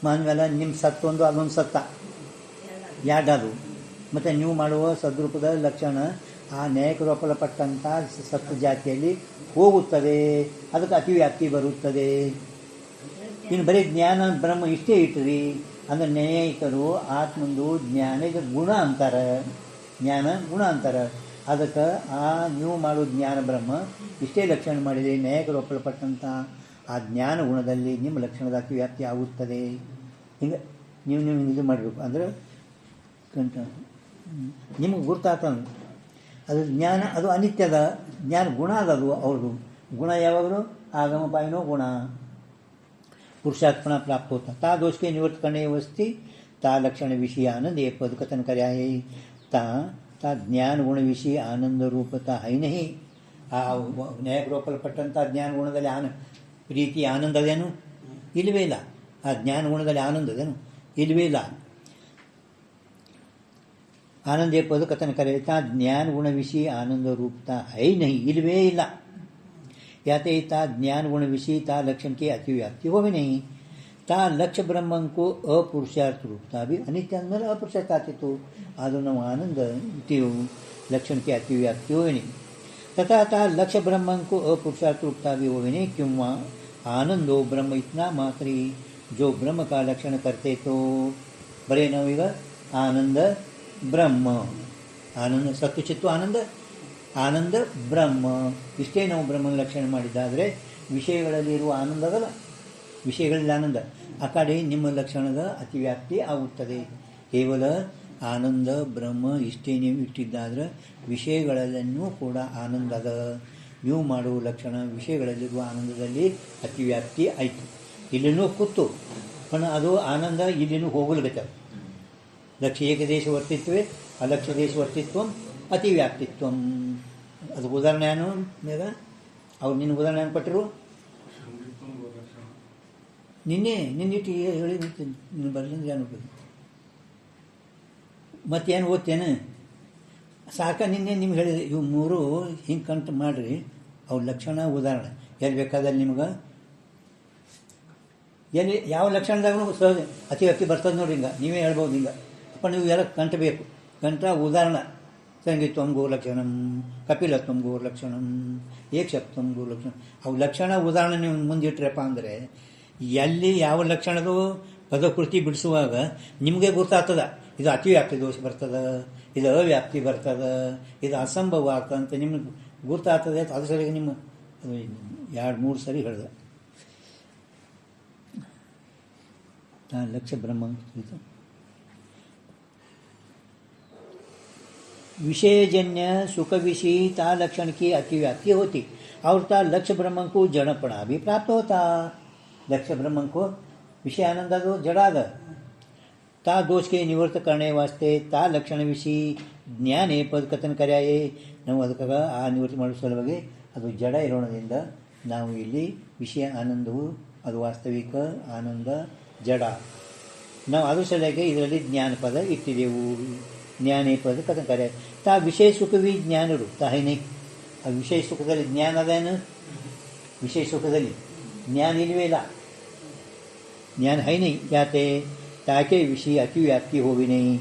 ಮಾನ್ಮೇಲೆ ನಿಮ್ಮ ಸತ್ತು ಒಂದು ಅದೊಂದು ಸತ್ತ ಎರಡದು. ಮತ್ತು ನೀವು ಮಾಡುವ ಸದ್ರೂಪದ ಲಕ್ಷಣ ಆ ನ್ಯಾಯಕರು ಒಪ್ಪಲ್ಪಟ್ಟಂಥ ಸತ್ತು ಜಾತಿಯಲ್ಲಿ ಹೋಗುತ್ತದೆ. ಅದಕ್ಕೆ ಅತಿವ್ಯಾಪ್ತಿ ಬರುತ್ತದೆ. ಇನ್ನು ಬರೀ ಜ್ಞಾನ ಬ್ರಹ್ಮ ಇಷ್ಟೇ ಇಟ್ರಿ ಅಂದರೆ ನ್ಯಾಯಿಕರು ಆತ್ಮಂದು ಜ್ಞಾನ ಇದು ಗುಣ ಅಂತಾರೆ, ಜ್ಞಾನ ಗುಣ ಅಂತಾರೆ. ಅದಕ್ಕೆ ಆ ನೀವು ಮಾಡೋ ಜ್ಞಾನ ಬ್ರಹ್ಮ ಇಷ್ಟೇ ಲಕ್ಷಣ ಮಾಡಿದೆ. ನ್ಯಾಯಕರು ಒಪ್ಪಲ್ಪಟ್ಟಂಥ ಆ ಜ್ಞಾನ ಗುಣದಲ್ಲಿ ನಿಮ್ಮ ಲಕ್ಷಣದ ಅತಿವ್ಯಾಪ್ತಿ ಆಗುತ್ತದೆ. ಹಿಂಗೆ ನೀವು ಇದು ಮಾಡಬೇಕು ಅಂದರೆ ನಿಮಗೆ ಗುರ್ತಾತ ಅದು ಜ್ಞಾನ, ಅದು ಅನಿತ್ಯದ ಜ್ಞಾನ, ಗುಣ ಅದದು ಅವ್ರದ್ದು. ಗುಣ ಯಾವಾಗಲೂ ಆಗಮ पाइनो गुण पुरुषार्थपणा प्राप्त होता. ता दोष के निवृत्त करने वस्ती ता लक्षण विषय आनंद ये पद कथन कर्या है. ता ज्ञान गुण विषय आनंद रूपता है नहीं. ಆ ನ್ಯಾಯಪೂರ್ವಕಲ್ಪಟ್ಟಂಥ ಜ್ಞಾನ ಗುಣದಲ್ಲಿ ಪ್ರೀತಿ ಆನಂದ ಅದೇನು ಇಲ್ಲವೇ ಇಲ್ಲ. ಆ ಜ್ಞಾನ ಗುಣದಲ್ಲಿ ಆನಂದ ಅದೇನು ಇಲ್ಲವೇ ಇಲ್ಲ. आनंद ये पद कथन करे ता ज्ञान गुण विषय आनंद रूपता है नहीं, इलवे इला. याते ता ज्ञान गुण विषय ता लक्षण की अतिव्याप्ति हो भी नहीं. ता लक्ष्य ब्रह्मं को अपुरुषार्थ रूपता भी अनित्य अंदर अपुरुषार्थ आते तो आदो नव आनंद लक्षण की अतिव्याप्ति हो भी नहीं. तथा ता लक्ष्य ब्रह्मं को अपुरुषार्थ रूपता भी हो भी नहीं. क्यों आनंदो ब्रह्म इतना मात्री जो ब्रह्म का लक्षण करते तो बड़े नवीगा आनंद ಬ್ರಹ್ಮ. ಆನಂದ ಸತ್ತು ಚಿತ್ತು ಆನಂದ, ಆನಂದ ಬ್ರಹ್ಮ. ಇಷ್ಟೇ ನಾವು ಬ್ರಹ್ಮನ ಲಕ್ಷಣ ಮಾಡಿದ್ದಾದರೆ ವಿಷಯಗಳಲ್ಲಿ ಇರುವ ಆನಂದ ಅದಲ್ಲ, ವಿಷಯಗಳಲ್ಲಿ ಆನಂದ ಆ ಕಡೆ ನಿಮ್ಮ ಲಕ್ಷಣದ ಅತಿವ್ಯಾಪ್ತಿ ಆಗುತ್ತದೆ. ಕೇವಲ ಆನಂದ ಬ್ರಹ್ಮ ಇಷ್ಟೇ ನೀವು ಇಟ್ಟಿದ್ದಾದ್ರೆ ವಿಷಯಗಳಲ್ಲೂ ಕೂಡ ಆನಂದ ಅದ. ನೀವು ಮಾಡುವ ಲಕ್ಷಣ ವಿಷಯಗಳಲ್ಲಿರುವ ಆನಂದದಲ್ಲಿ ಅತಿವ್ಯಾಪ್ತಿ ಆಯಿತು. ಇಲ್ಲಿನೂ ಕೂತು पण ಅದು ಆನಂದ ಇಲ್ಲಿನೂ ಹೋಗಲ್ಗತ್ತದ. ಲಕ್ಷ್ಯ ಏಕದೇಶ ವರ್ತಿತ್ವೇ ಅಲಕ್ಷ್ಯ ದೇಶ ವರ್ತಿತ್ವ ಅತಿವ್ಯಾಪ್ತಿತ್ವ. ಅದು ಉದಾಹರಣೆ ಏನು ಮೇಗ ಅವ್ರು ನಿನ್ನ ಉದಾಹರಣೆ ಏನು ಕೊಟ್ಟರು? ನಿನ್ನಿಟ್ಟು ಹೇಳಿ ನಿನ್ನ ಬರಲಿಂದ ಏನು ಮತ್ತೇನು ಓದ್ತೇನೆ ಸಾಕ. ನಿನ್ನೆ ನಿಮ್ಗೆ ಹೇಳಿದೆ ಇವು ಮೂರು ಹಿಂಗೆ ಕಂಟು ಮಾಡಿರಿ. ಅವ್ರ ಲಕ್ಷಣ ಉದಾಹರಣೆ ಎಲ್ಲಿ ಬೇಕಾದಲ್ಲಿ ನಿಮ್ಗೆ ಎಲ್ಲಿ ಯಾವ ಲಕ್ಷಣದಾಗೂ ಸಹಜ ಅತಿವ್ಯಾಪ್ತಿ ಬರ್ತದೆ ನೋಡಿ. ಹಿಂಗೆ ನೀವೇ ಹೇಳ್ಬೋದು. ಹಿಂಗೆ पण ನೀವು ಎಲ್ಲ ಕಂಠಬೇಕು. ಕಂಠ ಉದಾಹರಣ ಸಂಗೀತ್ವಂ ಗೋಲಕ್ಷಣಂ, ಕಪಿಲತ್ವಂ ಗೋಲಕ್ಷಣಂ, ಏಕಶಪ್ತಂ ಗೋಲಕ್ಷಣ. ಅವು ಲಕ್ಷಣ ಉದಾಹರಣೆ ನೀವು ಮುಂದಿಟ್ರಪ್ಪ ಅಂದರೆ ಎಲ್ಲಿ ಯಾವ ಲಕ್ಷಣದು ಪದಕೃತಿ ಬಿಡಿಸುವಾಗ ನಿಮಗೆ ಗೊತ್ತಾಗ್ತದ ಇದು ಅತಿವ್ಯಾಪ್ತಿ ದೋಷ ಬರ್ತದೆ, ಇದು ಅವ್ಯಾಪ್ತಿ ಬರ್ತದೆ, ಇದು ಅಸಂಭವ ಆಗ್ತದಂತ ನಿಮ್ಗೆ ಗುರ್ತಾಗ್ತದೆ. ಅದ್ರ ಸರಿಯಾಗಿ ನಿಮ್ಮ 2-3 ಸರಿ ಹೇಳಿದೆ. लक्ष्य ब्रह्म विषयजन्य सुख विषय ता लक्षण की अतिव्याप्ति होती और ता लक्ष्य ब्रह्म को जड़पणा भी प्राप्त होता. लक्ष्य ब्रह्म को विषय आनंद दो जड़ाद ता दोष के निवृत्त करने वास्ते ता लक्षण विषय ज्ञान पद कथन कर्याये ನಾವು ಅದಕ್ಕೆ ಆ ನಿವೃತ್ತಿ ಮಾಡೋ ಸಲುವಾಗಿ ಅದು ಜಡ ಇರೋಣದಿಂದ ನಾವು ಇಲ್ಲಿ ವಿಷಯ ಆನಂದವು ಅದು ವಾಸ್ತವಿಕ ಆನಂದ ಜಡ. ನಾವು ಅದು ಸಲುವಾಗಿ ಇದರಲ್ಲಿ ಜ್ಞಾನ ಪದ ಇಟ್ಟಿದ್ದೆವು. ಜ್ಞಾನೇ ಪದ ಕಥನ ಕಾರ್ಯ ತಾ ವಿಷಯ ಸುಖವಿ ಜ್ಞಾನ ರೂಪ ಹೈನೈ. ಆ ವಿಷಯ ಸುಖದಲ್ಲಿ ಜ್ಞಾನ ಅದೇನು? ವಿಷಯ ಸುಖದಲ್ಲಿ ಜ್ಞಾನ ಇಲ್ಲವೇ ಇಲ್ಲ. ज्ञान है नहीं जाते ताके विषय अतिव्याप्ति होवे नहीं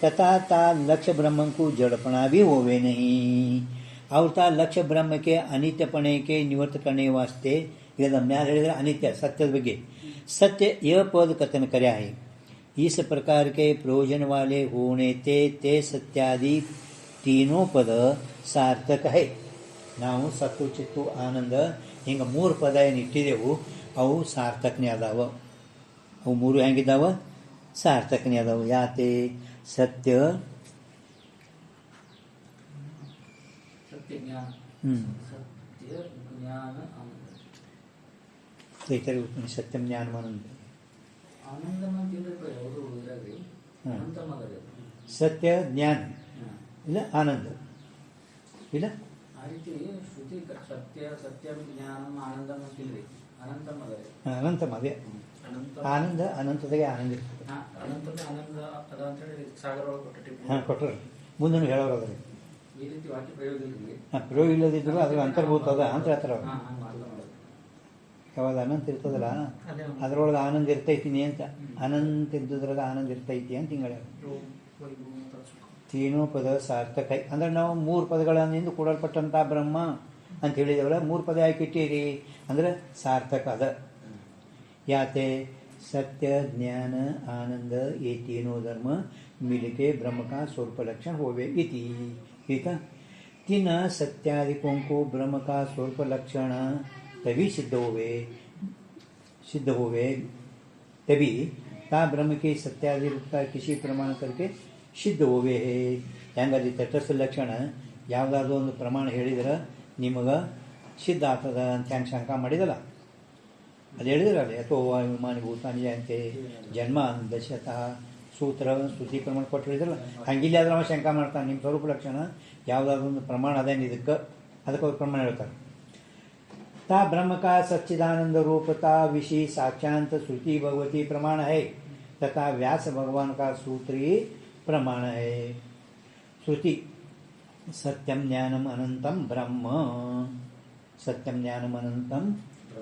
तथा ता लक्ष्य ब्रह्म को जड़पना भी होवे नहीं और ता लक्ष्य ब्रह्म के अनित्यपणे के निवृत्त करने वास्ते ಇದರ ಮ್ಯಾಲ ಹೇಳಿದರೆ ಅನಿತ್ಯ सत्य ಬಗ್ಗೆ सत्य यह पद कथन कर्या है. इस प्रकार के प्रयोजन वाले होने ते सत्यादि तीनों पद सार्थक है. ನಾವು ಸತ್ತು ಚಿತ್ತು ಆನಂದ ಹಿಂಗೆ 3 ಪದ ಏನು ಇಟ್ಟಿದ್ದೆವು ಅವು ಸಾರ್ಥಕನೇ ಅದಾವ. ಅವು 3 ಹೆಂಗಿದ್ದಾವ? ಸಾರ್ಥಕನೇ ಅದಾವ. ಯಾತೆ ಸತ್ಯ ಸತ್ಯಂ ಜ್ಞಾನ ಆನಂದ ಸತ್ಯ ಜ್ಞಾನ ಇಲ್ಲ ಆನಂದ ಇಲ್ಲ. ಅನಂತಮ ಅದೇ ಆನಂದ ಅನಂತದಾಗೆ ಆನಂದ ಇರ್ತದೆ. ಹಾಂ ಕೊಟ್ಟರು ಮುಂದೆ ಹೇಳೋರು ಅದ್ರಿ ಪ್ರಯೋಗ ಇಲ್ಲದಿದ್ರು ಅದ್ರ ಅಂತರ್ಭೂತ ಅದ ಅಂತ ಹೇಳ್ತಾರ. ಯಾವಾಗ ಅನಂತ ಇರ್ತದಲ್ಲ ಅದರೊಳಗೆ ಆನಂದ ಇರ್ತೈತೀನಿ ಅಂತ, ಅನಂತ ಇದ್ದುದ್ರಾಗ ಆನಂದ ಇರ್ತೈತಿ ಅಂತ ಹಿಂಗೆ ಹೇಳ್ಯಾರ. ತೀನೋ ಪದ ಸಾರ್ಥಕ ಅಂದ್ರೆ ನಾವು 3 ಪದಗಳಿಂದ ಕೂಡಲ್ಪಟ್ಟಂಥ ಬ್ರಹ್ಮ ಅಂತ ಹೇಳಿದವಲ್ಲ 3 ಪದ ಯಾಕೆ ಇಟ್ಟಿರಿ ಅಂದ್ರೆ ಸಾರ್ಥಕ ಅದ. ಯಾತೆ सत्य ज्ञान आनंद ये तीनों धर्म मिलके ब्रह्म का स्वरूप लक्षण होवे इति. ठीक है, तीन सत्यादिकों को ब्रह्म का स्वरूप लक्षण तभी सिद्ध होवे तभी ता ब्रह्म के सत्यादि रूपता किसी प्रमाण करके ಸಿದ್ಧ ಹೋವೆ ಹೆಂಗದಿ ತಟಸ್ಥ ಲಕ್ಷಣ ಯಾವುದಾದ್ರೂ ಒಂದು ಪ್ರಮಾಣ ಹೇಳಿದ್ರೆ ನಿಮಗೆ ಸಿದ್ಧ ಆಗ್ತದ ಅಂತ ಹೆಂಗೆ ಶಂಕ ಮಾಡಿದಲ್ಲ ಅದು ಹೇಳಿದ್ರಲ್ಲ ಅಥೋ ವಿಮಾನಿ ಭೂತಾನಿ ಅಂತೆ ಜನ್ಮ ದಶತ ಸೂತ್ರ ಶ್ರುತಿ ಪ್ರಮಾಣ ಕೊಟ್ಟು ಹೇಳಿದ್ರಲ್ಲ ಹಂಗಿಲ್ಲ ಆದ್ರೆ ಅವ ಶಂಕ ಮಾಡ್ತಾನೆ ನಿಮ್ಮ ಸ್ವರೂಪ ಲಕ್ಷಣ ಯಾವುದಾದ್ರೂ ಒಂದು ಪ್ರಮಾಣ ಅದೇನು ಇದಕ್ಕೆ ಅದಕ್ಕೆ ಅವ್ರು ಪ್ರಮಾಣ ಹೇಳ್ತಾರೆ ता ब्रह्म का सच्चिदानंद रूपता विषय साक्षांत श्रुति भगवती प्रमाण है तथा व्यास भगवान का सूत्री प्रमाण है श्रुति सत्यम ज्ञानम अनंतम ब्रह्म सत्यम ज्ञानम अनंतम